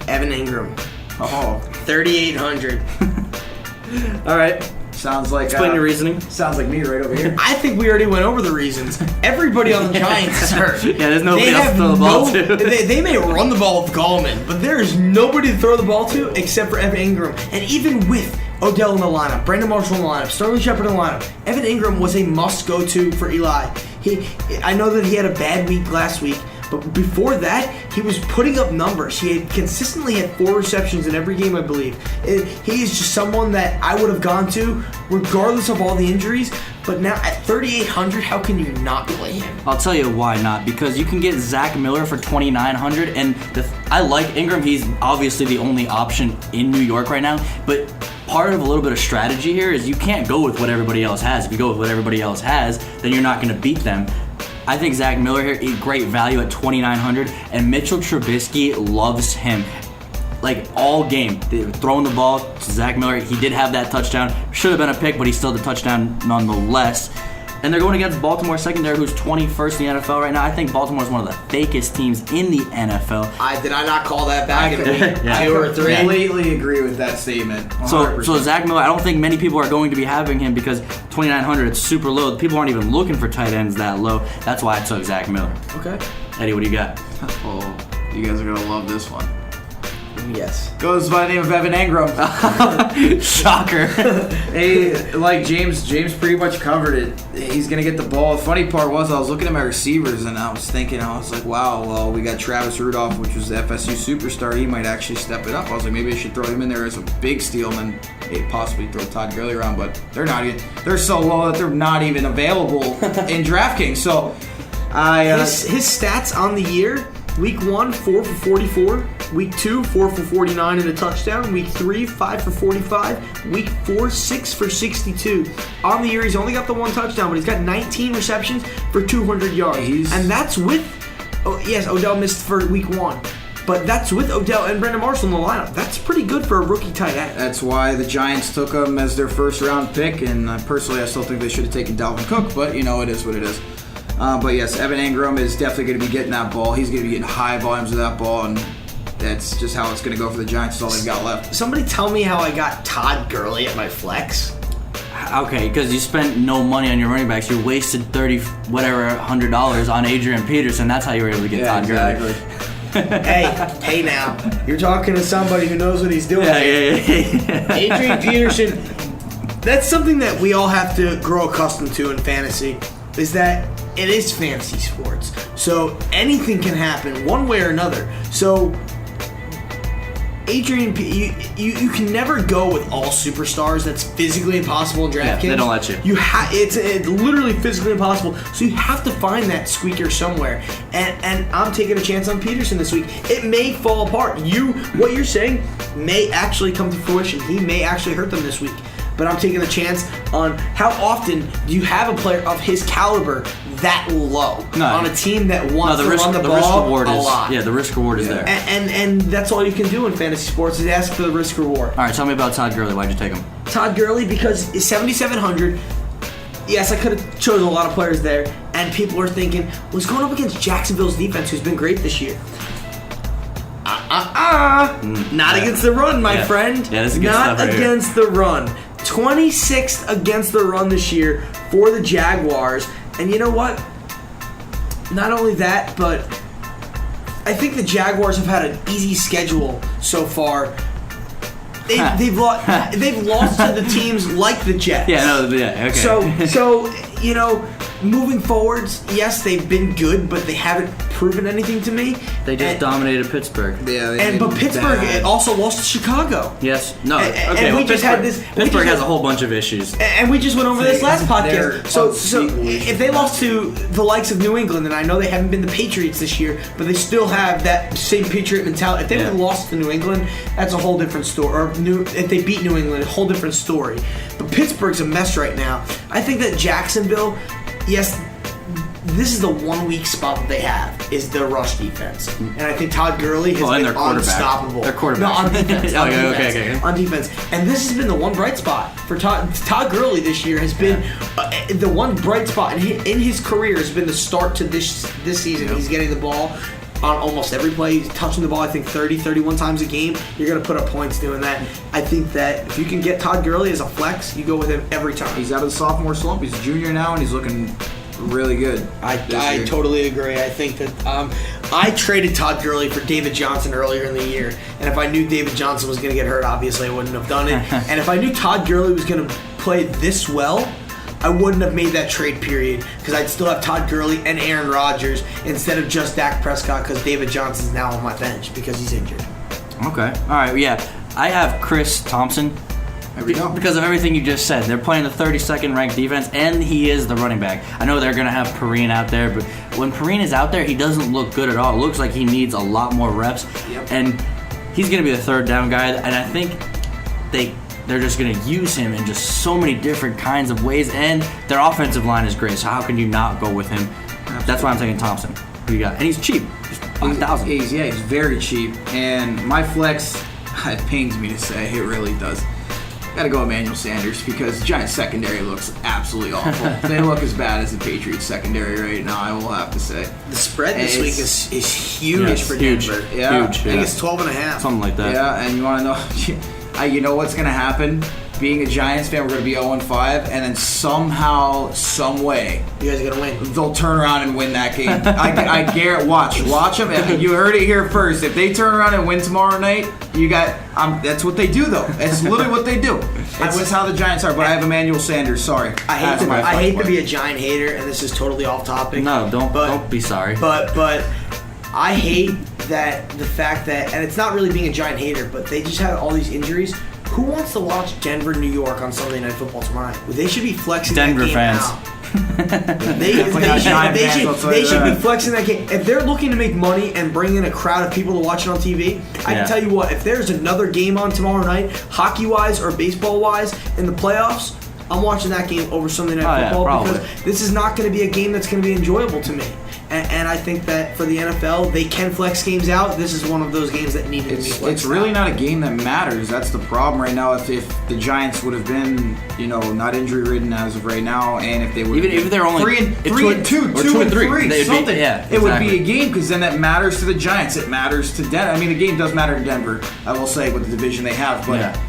Evan Ingram, Oh, 3,800. All right. sounds like Explain your reasoning. Sounds like me right over here. I think we already went over the reasons. Everybody on the Giants is hurt. Yeah, there's nobody else to throw the ball to. They may run the ball with Gallman, but there is nobody to throw the ball to except for Evan Ingram. And even with Odell in the lineup, Brandon Marshall in the lineup, Sterling Shepard in the lineup, Evan Ingram was a must-go-to for Eli. I know that he had a bad week last week, but before that, he was putting up numbers. He had consistently had 4 receptions in every game, I believe. He is just someone that I would have gone to regardless of all the injuries. But now at 3,800, how can you not play him? I'll tell you why not. Because you can get Zach Miller for 2,900, and I like Ingram. He's obviously the only option in New York right now. But part of a little bit of strategy here is you can't go with what everybody else has. If you go with what everybody else has, then you're not going to beat them. I think Zach Miller here, great value at 2,900, and Mitchell Trubisky loves him. Like all game, throwing the ball to Zach Miller. He did have that touchdown. Should have been a pick, but he still had the touchdown nonetheless. And they're going against Baltimore secondary, who's 21st in the NFL right now. I think Baltimore is one of the fakest teams in the NFL. Did I not call that back in week 2 or 3? I completely agree with that statement. 100%. So Zach Miller, I don't think many people are going to be having him because 2,900, it's super low. People aren't even looking for tight ends that low. That's why I took Zach Miller. Okay. Eddie, what do you got? Oh, you guys are going to love this one. Yes. Goes by the name of Evan Engram. Shocker. Hey, like James pretty much covered it. He's going to get the ball. The funny part was I was looking at my receivers and I was thinking, I was like, wow, well, we got Travis Rudolph, which was the FSU superstar. He might actually step it up. I was like, maybe I should throw him in there as a big steal and then maybe possibly throw Todd Gurley around, but they're so low that they're not even available in DraftKings. So his stats on the year: week 1, 4 for 44. Week 2, 4 for 49 and a touchdown. Week 3, 5 for 45. Week 4, 6 for 62. On the year, he's only got the 1 touchdown, but he's got 19 receptions for 200 yards. And that's with, Odell missed for week 1. But that's with Odell and Brandon Marshall in the lineup. That's pretty good for a rookie tight end. That's why the Giants took him as their first-round pick, and personally, I still think they should have taken Dalvin Cook, but, it is what it is. But yes, Evan Engram is definitely going to be getting that ball. He's going to be getting high volumes of that ball, and that's just how it's going to go for the Giants. That's all they've got left. Somebody tell me how I got Todd Gurley at my flex. Okay, because you spent no money on your running backs. You wasted $100 on Adrian Peterson. That's how you were able to get Todd Gurley. Hey now. You're talking to somebody who knows what he's doing. Yeah. Adrian Peterson, that's something that we all have to grow accustomed to in fantasy, is that it is fantasy sports. So anything can happen one way or another. So Adrian, you can never go with all superstars. That's physically impossible in DraftKings. Yeah, they don't let you. It's literally physically impossible. So you have to find that squeaker somewhere. And I'm taking a chance on Peterson this week. It may fall apart. What you're saying may actually come to fruition. He may actually hurt them this week. But I'm taking a chance on how often do you have a player of his caliber that low on a team that wants to run the ball a lot. Yeah, the risk reward is there. And that's all you can do in fantasy sports is ask for the risk reward. All right, tell me about Todd Gurley. Why'd you take him? Todd Gurley because it's 7,700. Yes, I could have chosen a lot of players there, and people are thinking, well, he's going up against Jacksonville's defense, who's been great this year. Not against the run, my friend. Yeah, this is good Not stuff right against the run. 26th against the run this year for the Jaguars. And you know what? Not only that, but I think the Jaguars have had an easy schedule so far. They've lost to the teams like the Jets. Okay. So moving forwards, yes, they've been good, but they haven't proven anything to me. They just dominated Pittsburgh. Yeah, but Pittsburgh also lost to Chicago. Yes. No. And we just had this. Pittsburgh has a whole bunch of issues. And we just went over this last podcast. So if they lost to the likes of New England, and I know they haven't been the Patriots this year, but they still have that same Patriot mentality. If they would have lost to New England, that's a whole different story. Or if they beat New England, a whole different story. But Pittsburgh's a mess right now. I think that Jacksonville, yes, this is the 1 weak spot that they have is their rush defense, and I think Todd Gurley has been unstoppable. Their quarterback. No, on defense. Okay. On defense, and this has been the one bright spot for Todd Gurley this year. Has been the one bright spot in his career has been the start to this season. He's getting the ball on almost every play. He's touching the ball, I think 30, 31 times a game. You're going to put up points doing that. I think that if you can get Todd Gurley as a flex, you go with him every time. He's out of the sophomore slump. He's a junior now, and he's looking really good. I totally agree. I think that I traded Todd Gurley for David Johnson earlier in the year, and if I knew David Johnson was going to get hurt, obviously I wouldn't have done it. And if I knew Todd Gurley was going to play this well, I wouldn't have made that trade period because I'd still have Todd Gurley and Aaron Rodgers instead of just Dak Prescott because David Johnson's now on my bench because he's injured. Okay. All right. Yeah. I have Chris Thompson. There we go. Because of everything you just said. They're playing the 32nd ranked defense, and he is the running back. I know they're going to have Perrine out there, but when Perrine is out there, he doesn't look good at all. It looks like he needs a lot more reps. Yep. And he's going to be the third down guy, and I think they're just going to use him in just so many different kinds of ways, and their offensive line is great, so how can you not go with him? Absolutely. That's why I'm taking Thompson. Who you got? And he's cheap. Just $5,000. He's very cheap. And my flex, it pains me to say, it really does, Gotta go Emmanuel Sanders because Giants secondary looks absolutely awful. They look as bad as the Patriots secondary right now, I will have to say. The spread this week is huge for Denver. Yeah. I think it's 12.5. Something like that. Yeah, and you want to know, you know what's going to happen? Being a Giants fan, we're going to be 0-5, and then somehow, some way, you guys are going to win. They'll turn around and win that game. I guarantee. Watch them. You heard it here first. If they turn around and win tomorrow night, you got. That's what they do, though. It's literally what they do. It's how the Giants are. But I have Emmanuel Sanders. Sorry. I hate to be a Giant hater, and this is totally off topic. No, don't be sorry. But I hate that the fact that, and it's not really being a Giant hater, but they just have all these injuries. Who wants to watch Denver, New York on Sunday Night Football tomorrow night? They should be flexing Denver that game fans. out. They should be flexing that game. If they're looking to make money and bring in a crowd of people to watch it on TV, I can tell you what, if there's another game on tomorrow night, hockey-wise or baseball-wise, in the playoffs, I'm watching that game over Sunday Night Football because this is not going to be a game that's going to be enjoyable to me. And I think that for the NFL, they can flex games out. This is one of those games that needed to be flexed out. It's really not a game that matters. That's the problem right now. If the Giants would have been, not injury-ridden as of right now, and if they would even if they're only 3-2, 2-3, something, it would be a game because then that matters to the Giants. It matters to Denver. I mean, the game does matter to Denver, I will say, with the division they have, but.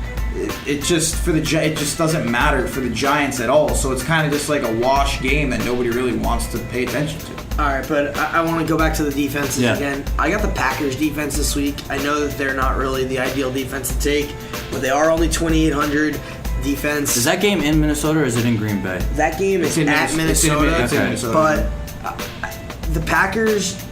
It just doesn't matter for the Giants at all. So it's kind of just like a wash game that nobody really wants to pay attention to. All right, but I want to go back to the defenses again. I got the Packers defense this week. I know that they're not really the ideal defense to take, but they are only 2,800 defense. Is that game in Minnesota or is it in Green Bay? That game is at Minnesota. It's in Minnesota. But the Packers,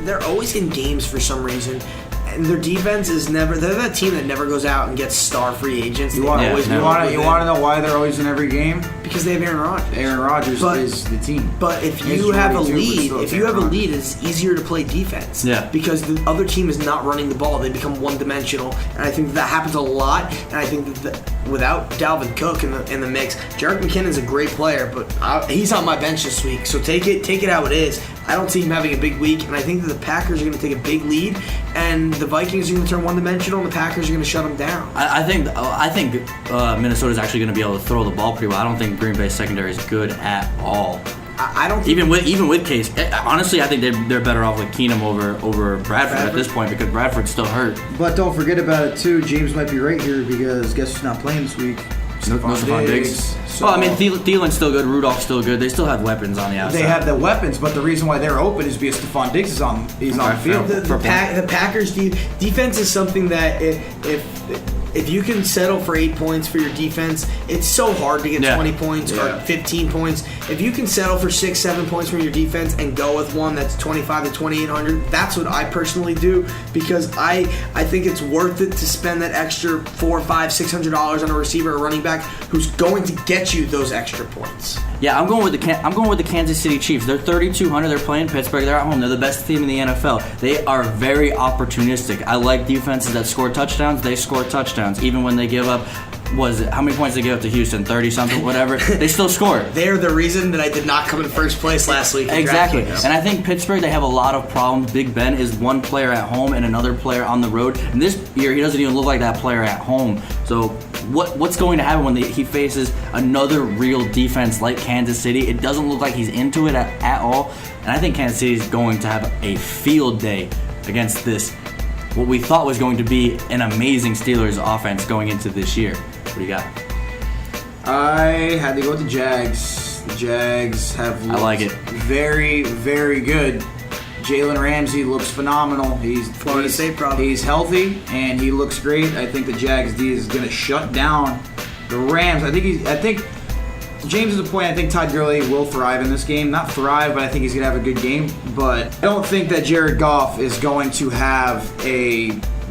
they're always in games for some reason. And their defense is never. They're that team that never goes out and gets star free agents. You want to know why they're always in every game? Because they have Aaron Rodgers. Aaron Rodgers is the team. But if you have a lead, it's easier to play defense. Yeah. Because the other team is not running the ball; they become one-dimensional, and I think that happens a lot. And I think that without Dalvin Cook in the mix, Jerick McKinnon's a great player, but he's on my bench this week. So take it how it is. I don't see him having a big week, and I think that the Packers are going to take a big lead, and the Vikings are going to turn one-dimensional, and the Packers are going to shut them down. I think Minnesota's actually going to be able to throw the ball pretty well. I don't think Green Bay's secondary is good at all. I don't think even with Case. Honestly, I think they're better off with Keenum over Bradford at this point because Bradford's still hurt. But don't forget about it too. James might be right here because guess who's not playing this week? No Stephon Diggs. So, well, I mean, Thielen's still good. Rudolph's still good. They still have weapons on the outside. They have the weapons, but the reason why they're open is because Stephon Diggs is on the field. The Packers' defense is something that if you can settle for 8 points for your defense, it's so hard to get 20 points or 15 points. If you can settle for 6-7 points from your defense and go with one that's 25 to 2,800, that's what I personally do because I think it's worth it to spend that extra $400, $500, $600 on a receiver or running back who's going to get you those extra points. Yeah, I'm going with the Kansas City Chiefs. They're 3,200. They're playing Pittsburgh. They're at home. They're the best team in the NFL. They are very opportunistic. I like defenses that score touchdowns. They score touchdowns. Even when they give up, how many points they give up to Houston? 30-something, whatever. They still score. They're the reason that I did not come in first place last week. Exactly. And I think Pittsburgh, they have a lot of problems. Big Ben is one player at home and another player on the road. And this year, he doesn't even look like that player at home. So what's going to happen when he faces another real defense like Kansas City? It doesn't look like he's into it at all. And I think Kansas City is going to have a field day against this, what we thought was going to be an amazing Steelers offense going into this year. What do you got? I had to go with the Jags. The Jags have looked very, very good. Jalen Ramsey looks phenomenal. He's healthy and he looks great. I think the Jags D is going to shut down the Rams. I think James is the point. I think Todd Gurley will thrive in this game. Not thrive, but I think he's going to have a good game. But I don't think that Jared Goff is going to have a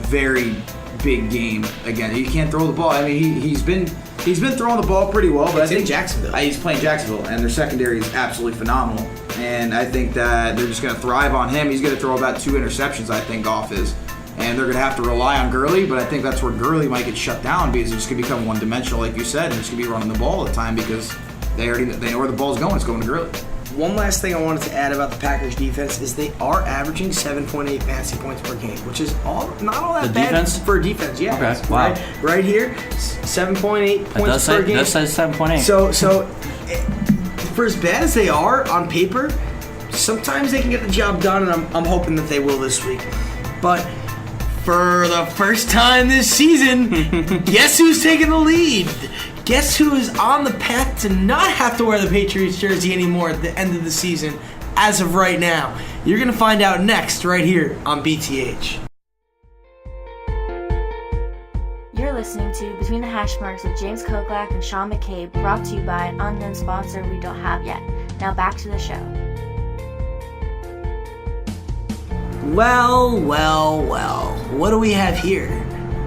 very big game again. He can't throw the ball. I mean, he's been throwing the ball pretty well, but I think Jacksonville. He's playing Jacksonville, and their secondary is absolutely phenomenal. And I think that they're just going to thrive on him. He's going to throw about 2 interceptions, I think Goff is. And they're going to have to rely on Gurley, but I think that's where Gurley might get shut down because it's just going to become one-dimensional, like you said, and it's going to be running the ball all the time because they know where the ball's going. It's going to Gurley. One last thing I wanted to add about the Packers defense is they are averaging 7.8 fantasy points per game, which is not all that bad defense? for a defense. Yeah, Okay, wow. Right here, 7.8 points per game. That says 7.8. So for as bad as they are on paper, sometimes they can get the job done, and I'm hoping that they will this week. But for the first time this season, guess who's taking the lead? Guess who is on the path to not have to wear the Patriots jersey anymore at the end of the season as of right now? You're going to find out next right here on BTH. You're listening to Between the Hash Marks with James Koklak and Sean McCabe, brought to you by an unknown sponsor we don't have yet. Now back to the show. Well. What do we have here?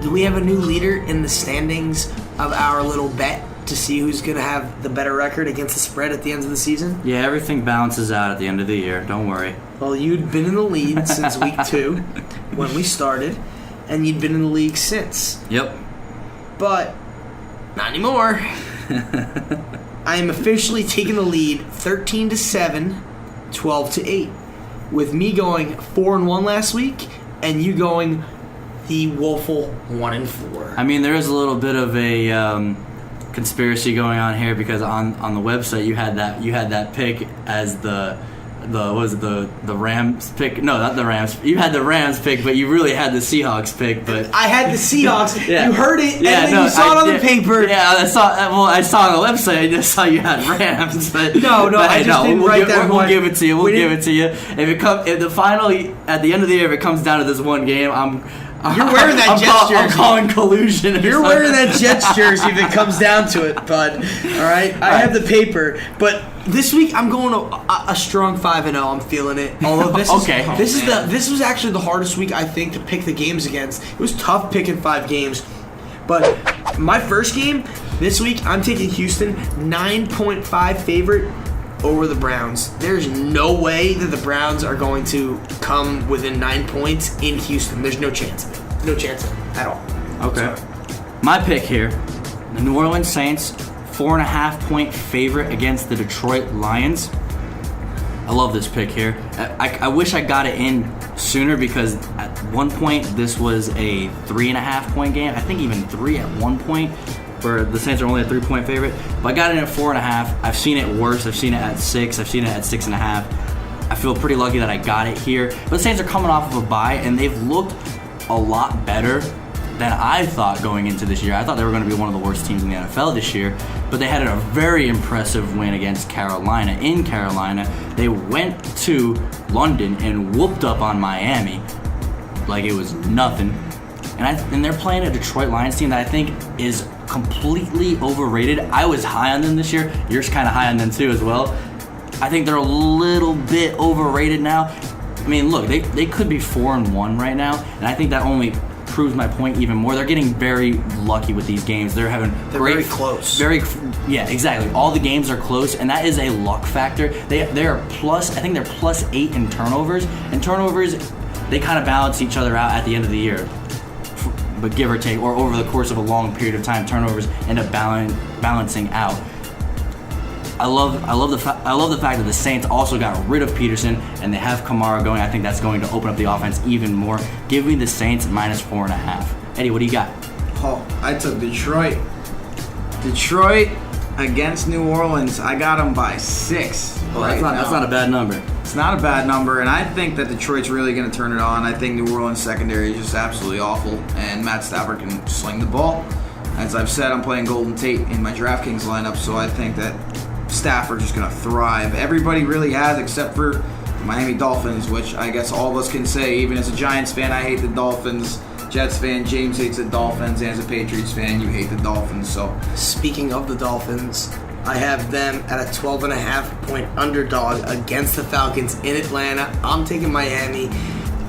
Do we have a new leader in the standings of our little bet to see who's going to have the better record against the spread at the end of the season? Yeah, everything balances out at the end of the year. Don't worry. Well, you'd been in the lead since week 2 when we started, and you'd been in the league since. Yep. But not anymore. I am officially taking the lead 13-7, 12-8. With me going 4-1 last week, and you going the woeful 1-4. I mean, there is a little bit of a conspiracy going on here because on the website you had that pick as the Rams pick. No, not the Rams. You had the Rams pick, but you really had the Seahawks pick. But I had the Seahawks. Yeah. You heard it, and then you saw it on the paper. Yeah, I saw it on the website. I just saw you had Rams. But I just didn't write that one. We'll give it to you. If the final at the end of the year, if it comes down to this one game, You're wearing that Jets jersey. I'm calling collusion. You're wearing that Jets jersey if it comes down to it, bud. All right? I have the paper. But this week, I'm going a strong 5-0. I'm feeling it. Although this was actually the hardest week, I think, to pick the games against. It was tough picking 5 games. But my first game this week, I'm taking Houston 9.5 favorite over the Browns. There's no way that the Browns are going to come within 9 points in Houston. There's no chance of it. No chance of it at all. Okay. My pick here, the New Orleans Saints, 4.5-point favorite against the Detroit Lions. I love this pick here. I wish I got it in sooner because at one point this was a 3.5-point game. I think even 3 at one point, where the Saints are only a 3-point favorite. But I got it at 4.5. I've seen it worse. I've seen it at 6. I've seen it at 6.5. I feel pretty lucky that I got it here. But the Saints are coming off of a bye, and they've looked a lot better than I thought going into this year. I thought they were going to be one of the worst teams in the NFL this year, but they had a very impressive win against Carolina. In Carolina, they went to London and whooped up on Miami like it was nothing. And they're playing a Detroit Lions team that I think is completely overrated. I was high on them this year. You're kind of high on them too as well. I think they're a little bit overrated now. I mean, look, they could be 4-1 right now, and I think that only proves my point even more. They're getting very lucky with these games. They're very close. Yeah, exactly. All the games are close, and that is a luck factor. They are plus. I think they're +8 in turnovers, and turnovers they kind of balance each other out at the end of the year. But give or take, or over the course of a long period of time, turnovers end up balancing out. I love the fact that the Saints also got rid of Peterson and they have Kamara going. I think that's going to open up the offense even more. Give me the Saints -4.5. Eddie, what do you got? Oh, I took Detroit. Detroit against New Orleans. I got them by 6. Well, that's not a bad number. It's not a bad number, and I think that Detroit's really going to turn it on. I think New Orleans secondary is just absolutely awful, and Matt Stafford can sling the ball. As I've said, I'm playing Golden Tate in my DraftKings lineup, so I think that Stafford's just going to thrive. Everybody really has, except for the Miami Dolphins, which I guess all of us can say. Even as a Giants fan, I hate the Dolphins. Jets fan, James hates the Dolphins, and as a Patriots fan, you hate the Dolphins. So, speaking of the Dolphins, I have them at a 12.5-point underdog against the Falcons in Atlanta. I'm taking Miami.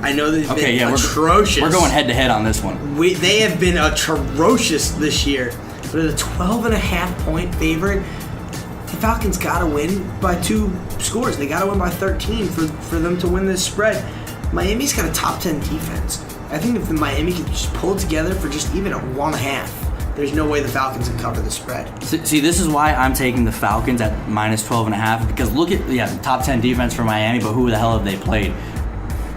I know they've been atrocious. We're going head-to-head on this one. They have been atrocious this year. But at a 12.5-point favorite, the Falcons got to win by 2 scores. They got to win by 13 for them to win this spread. Miami's got a top 10 defense. I think if the Miami could just pull it together for just even a 1.5, there's no way the Falcons can cover the spread. See, this is why I'm taking the Falcons at minus 12.5, because look at the top 10 defense for Miami, but who the hell have they played?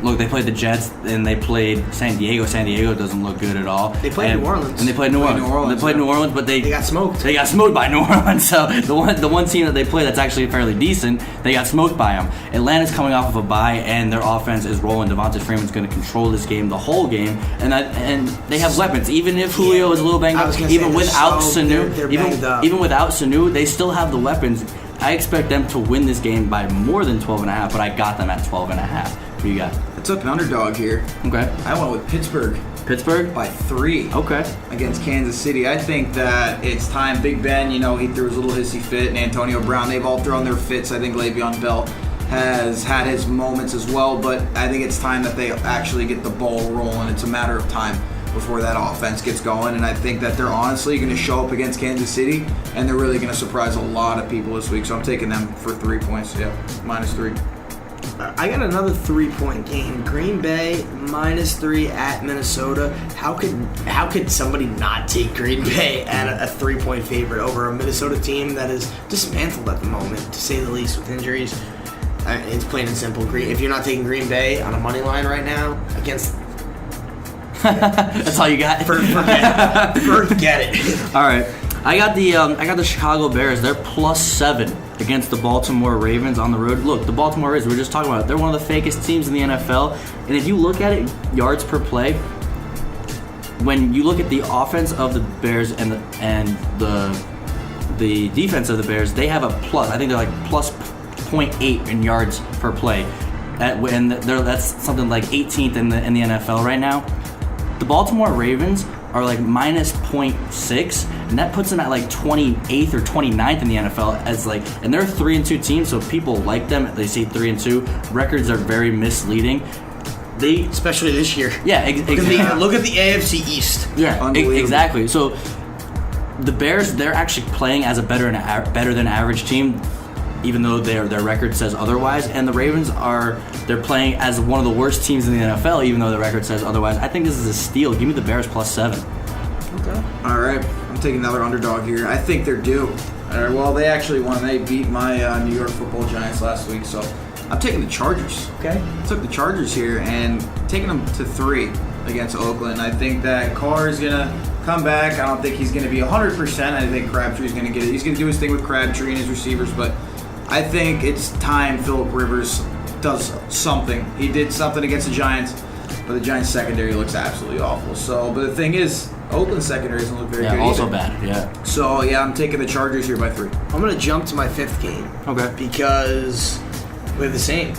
Look, they played the Jets and they played San Diego. San Diego doesn't look good at all. They played New Orleans. And they played New Orleans. They played New Orleans, but they got smoked. They got smoked by New Orleans. So the one team that they play that's actually fairly decent, they got smoked by them. Atlanta's coming off of a bye, and their offense is rolling. Devonta Freeman's going to control this game the whole game, and they have weapons. Even if Julio is a little banged up, even without Sanu, even without Sanu, they still have the weapons. I expect them to win this game by more than 12.5, but I got them at 12.5. What do you got? I took an underdog here. Okay. I went with Pittsburgh. Pittsburgh? By 3. Okay. Against Kansas City. I think that it's time. Big Ben, he threw his little hissy fit, and Antonio Brown, they've all thrown their fits. I think Le'Veon Bell has had his moments as well, but I think it's time that they actually get the ball rolling. It's a matter of time before that offense gets going, and I think that they're honestly going to show up against Kansas City, and they're really going to surprise a lot of people this week, so I'm taking them for 3 points. Yeah, minus 3. I got another 3-point game. Green Bay minus 3 at Minnesota. How could somebody not take Green Bay at a 3-point favorite over a Minnesota team that is dismantled at the moment, to say the least, with injuries? It's plain and simple. If you're not taking Green Bay on a money line right now against, that's all you got. Forget it. All right. I got the Chicago Bears. They're plus 7 against the Baltimore Ravens on the road. Look, the Baltimore Ravens, we were just talking about it. They're one of the fakest teams in the NFL. And if you look at it, yards per play, when you look at the offense of the Bears and the defense of the Bears, they have a plus. I think they're like plus 0.8 in yards per play. That's something like 18th in the NFL right now. The Baltimore Ravens are like minus 0.6, and that puts them at like 28th or 29th in the NFL and they're a 3-2 team, so people like them. They say 3-2. Records are very misleading. Especially this year. Yeah, exactly. Look at the AFC East. Yeah, exactly. So the Bears, they're actually playing as a better than average team, even though their record says otherwise. And the Ravens they're playing as one of the worst teams in the NFL, even though the record says otherwise. I think this is a steal. Give me the Bears plus 7. Okay. All right. I'm taking another underdog here. I think they're due. All right, well, they actually won. They beat my New York Football Giants last week, so I'm taking the Chargers. Okay. I took the Chargers here and taking them to 3 against Oakland. I think that Carr is going to come back. I don't think he's going to be 100%. I think Crabtree's going to get it. He's going to do his thing with Crabtree and his receivers, but I think it's time Phillip Rivers does something. He did something against the Giants, but the Giants secondary looks absolutely awful. So, but the thing is, Oakland's secondary doesn't look very good also either. bad, yeah. So, yeah, I'm taking the Chargers here by 3. I'm going to jump to my 5th game. Okay. Because we have the same.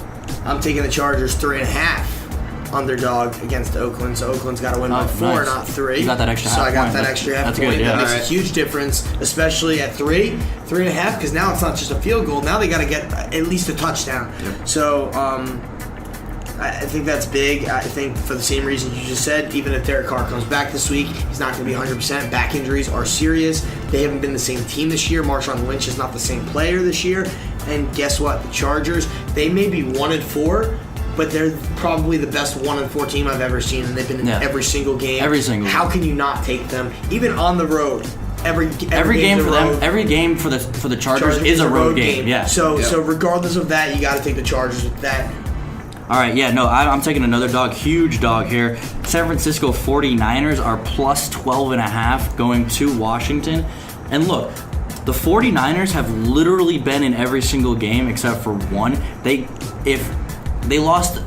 I'm taking the Chargers 3.5 underdog against Oakland. So Oakland's got to win by 4, nice. Not 3. You got that extra so half I got point. that extra half That's point. good, yeah. That makes a huge difference, especially at 3.5, because now it's not just a field goal. Now they got to get at least a touchdown. Yep. So I think that's big. I think for the same reasons you just said, even if Derek Carr comes back this week, he's not going to be 100%. Back injuries are serious. They haven't been the same team this year. Marshawn Lynch is not the same player this year. And guess what? The Chargers, they may be 1-4, but they're probably the best 1-4 team I've ever seen, and they've been in every single game. Every single How game. can you not take them, even on the road? Every game for them, every game for the Chargers is a road game. Yeah. So regardless of that, you got to take the Chargers with that. All right, yeah, no, I'm taking another dog, huge dog here. San Francisco 49ers are plus 12.5 going to Washington. And look, the 49ers have literally been in every single game except for one. They lost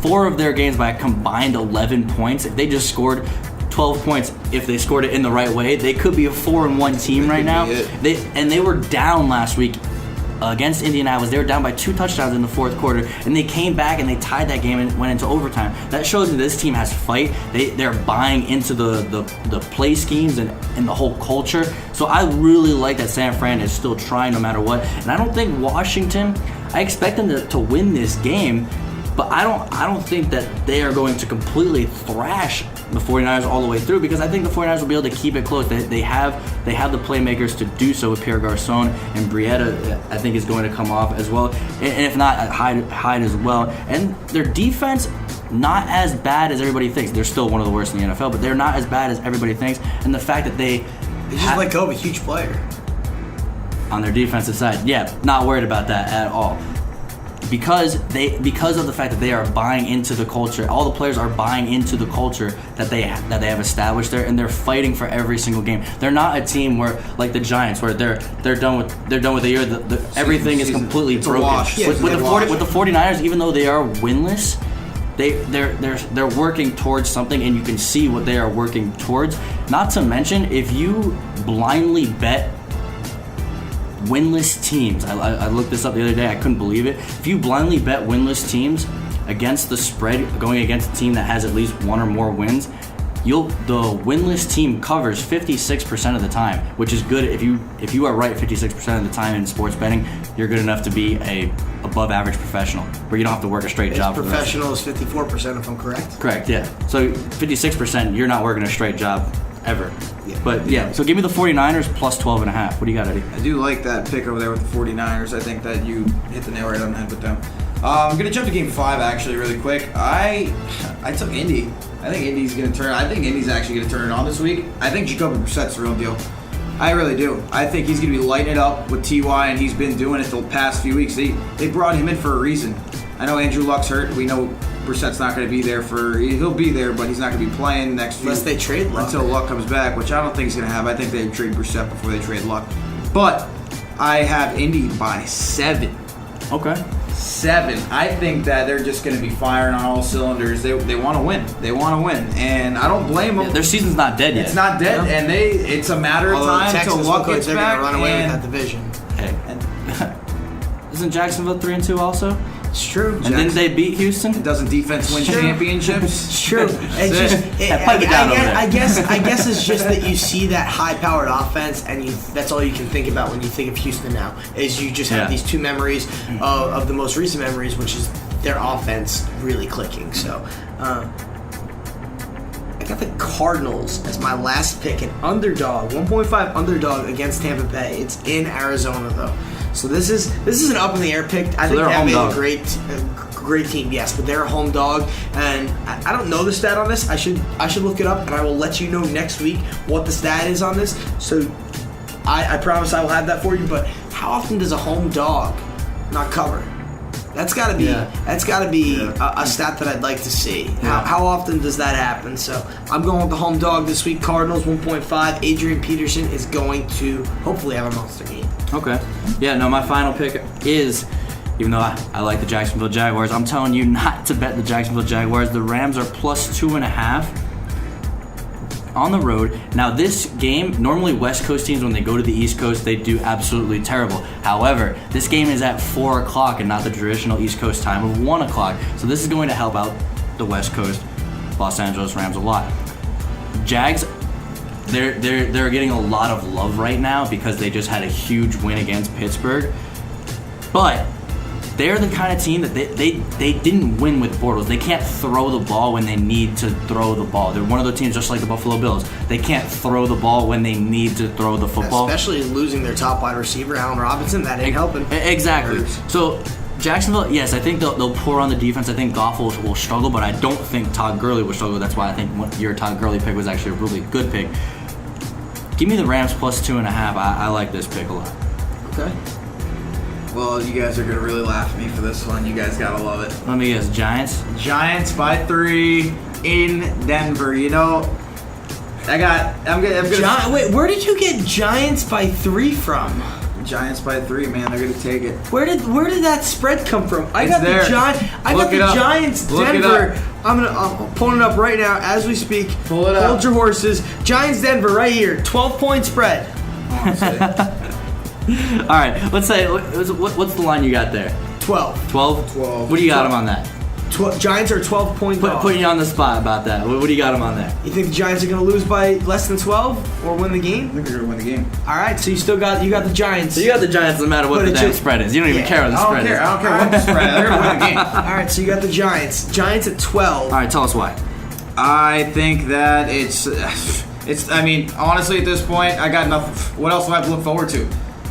4 of their games by a combined 11 points. If they just scored 12 points, if they scored it in the right way, they could be a 4-1 team right now. They were down last week against Indianapolis. They were down by 2 touchdowns in the fourth quarter, and they came back and they tied that game and went into overtime. That shows me this team has fight. They're buying into the play schemes and the whole culture. So I really like that San Fran is still trying no matter what. And I don't think Washington, I expect them to win this game, but I don't think that they are going to completely thrash the 49ers all the way through, because I think the 49ers will be able to keep it close. They have the playmakers to do so with Pierre Garçon, and Brietta, I think, is going to come off as well. And if not, Hyde as well. And their defense, not as bad as everybody thinks. They're still one of the worst in the NFL, but they're not as bad as everybody thinks. And the fact that they just let go of a huge player on their defensive side, not worried about that at all. Because of the fact that they are buying into the culture, all the players are buying into the culture that they have established there, and they're fighting for every single game. They're not a team where like the Giants, where they're done with the year. Everything is completely broken. With the 49ers, even though they are winless, they're working towards something, and you can see what they are working towards. Not to mention, if you blindly bet winless teams, I looked this up the other day, I couldn't believe it. If you blindly bet winless teams against the spread, going against a team that has at least one or more wins, the winless team covers 56% of the time, which is good. If you are right 56% of the time in sports betting, you're good enough to be a above average professional, where you don't have to work a straight job. Professional is 54%, if I'm correct. Correct, yeah. So 56%, you're not working a straight job ever. Yeah. But yeah, so give me the 49ers plus 12.5. What do you got, Eddie? I do like that pick over there with the 49ers. I think that you hit the nail right on the head with them. I'm going to jump to game 5 actually really quick. I took Indy. I think Indy's going to turn. I think Indy's actually going to turn it on this week. I think Jacoby Brissett's the real deal. I really do. I think he's going to be lighting it up with T.Y., and he's been doing it the past few weeks. They brought him in for a reason. I know Andrew Luck's hurt. We know Brissett's not going to be there he'll be there, but he's not going to be playing next few. Unless they trade Luck. Until Luck comes back, which I don't think he's going to have. I think they trade Brissett before they trade Luck. But I have Indy by 7. Okay. 7. I think that they're just going to be firing on all cylinders. They want to win. They want to win, and I don't blame them. Yeah, their season's not dead yet. It's not dead, and it's a matter of time until Luck gets they're back. They're going to run away with that division. Hey, isn't Jacksonville 3-2 also? It's true. And didn't they beat Houston? Doesn't defense win championships? It's true. I guess it's just that you see that high-powered offense, and that's all you can think about when you think of Houston now. Is you just have these two memories of the most recent memories, which is their offense really clicking. So I got the Cardinals as my last pick, an underdog, 1.5 underdog against Tampa Bay. It's in Arizona though. So this is an up in the air pick. I think Tampa is a great team, yes, but they're a home dog, and I don't know the stat on this. I should look it up, and I will let you know next week what the stat is on this. So I promise I will have that for you. But how often does a home dog not cover? That's got to be a stat that I'd like to see. How often does that happen? So I'm going with the home dog this week. Cardinals 1.5. Adrian Peterson is going to hopefully have a monster game. Okay. Yeah, no, my final pick is, even though I like the Jacksonville Jaguars, I'm telling you not to bet the Jacksonville Jaguars. The Rams are plus 2.5 on the road. Now, this game, normally West Coast teams, when they go to the East Coast, they do absolutely terrible. However, this game is at 4 o'clock and not the traditional East Coast time of 1 o'clock. So this is going to help out the West Coast Los Angeles Rams a lot. Jags, they're getting a lot of love right now because they just had a huge win against Pittsburgh. But they're the kind of team that they didn't win with Bortles. They can't throw the ball when they need to throw the ball. They're one of those teams just like the Buffalo Bills. They can't throw the ball when they need to throw the football. Especially losing their top wide receiver, Allen Robinson. That ain't helping. Exactly. So Jacksonville, yes, I think they'll pour on the defense. I think Goff will struggle, but I don't think Todd Gurley will struggle. That's why I think your Todd Gurley pick was actually a really good pick. Give me the Rams plus 2.5. I like this pick a lot. Okay. Well, you guys are going to really laugh at me for this one. You guys got to love it. Let me guess, Giants? Giants by 3 in Denver. You know, I'm gonna wait, where did you get Giants by 3 from? Giants by 3, man. They're going to take it. Where did that spread come from? I got there. the Giants Denver. I'm pulling it up right now as we speak. Pull it up. Hold your horses. Giants Denver right here. 12-point spread. All right, let's say, what's the line you got there? 12. 12? 12. What do you got them on that? Giants are 12-point dogs. Putting you on the spot about that. What do you got them on there? You think the Giants are going to lose by less than 12 or win the game? I think they're going to win the game. All right, so you got the Giants. So you got the Giants no matter what the damn spread is. You don't even care what the spread is. I don't care what the spread is. They're going to win the game. All right, so you got the Giants. Giants at 12. All right, tell us why. I think that it's. I mean, honestly, at this point, I got nothing. What else do I have to look forward to?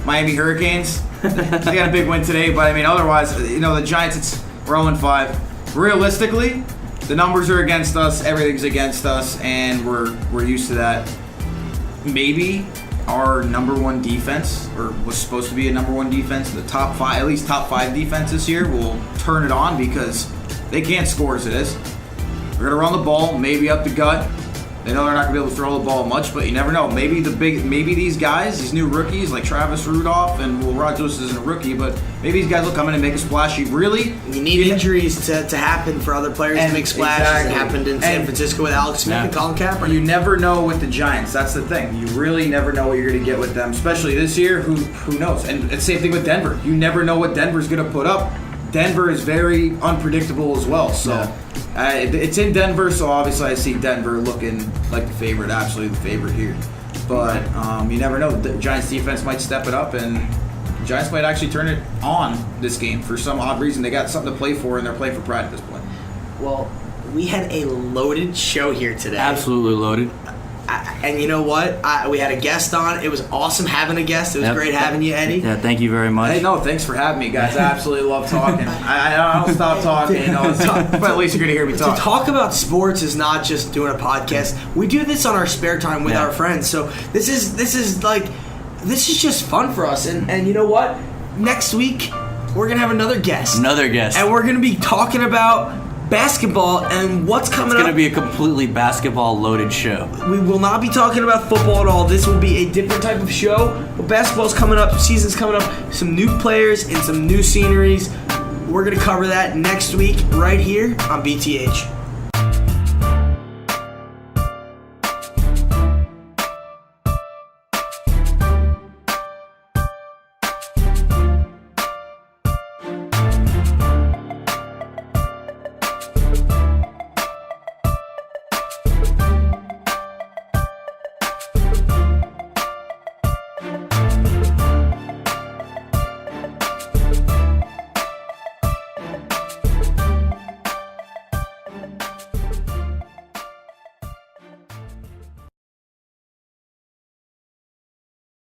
Miami Hurricanes. They got a big win today, but I mean, otherwise, the Giants. We're 0-5. Realistically, The numbers are against us. Everything's against us, and we're used to that. Maybe our number one defense, or was supposed to be a number one defense, the top five, at least top 5 defense this year, will turn it on because they can't score as it is. We're gonna run the ball, maybe up the gut. They know they're not gonna be able to throw the ball much, but you never know. Maybe these guys, these new rookies like Travis Rudolph and Rogers isn't a rookie, but maybe these guys will come in and make a splash. You need injuries to happen for other players to make splashes. Exactly. It happened in San Francisco with Alex Smith and Colin Kaepernick. You never know with the Giants. That's the thing. You really never know what you're gonna get with them, especially this year. Who knows? And it's the same thing with Denver. You never know what Denver's gonna put up. Denver is very unpredictable as well. So. It's in Denver, so obviously I see Denver looking like the favorite, absolutely the favorite here. But you never know. The Giants defense might step it up, and the Giants might actually turn it on this game for some odd reason. They got something to play for, and they're playing for pride at this point. Well, we had a loaded show here today. Absolutely loaded. And you know what? We had a guest on. It was awesome having a guest. It was great having you, Eddie. Yeah, thank you very much. Hey, no, thanks for having me, guys. I absolutely love talking. I don't stop talking, but at least you're going to hear me talk. To talk about sports is not just doing a podcast. We do this on our spare time with our friends. So this is just fun for us. And you know what? Next week, we're going to have another guest. And we're going to be talking about basketball and what's coming up. It's going to be a completely basketball-loaded show. We will not be talking about football at all. This will be a different type of show. But basketball's coming up. Season's coming up. Some new players and some new sceneries. We're going to cover that next week right here on BTH.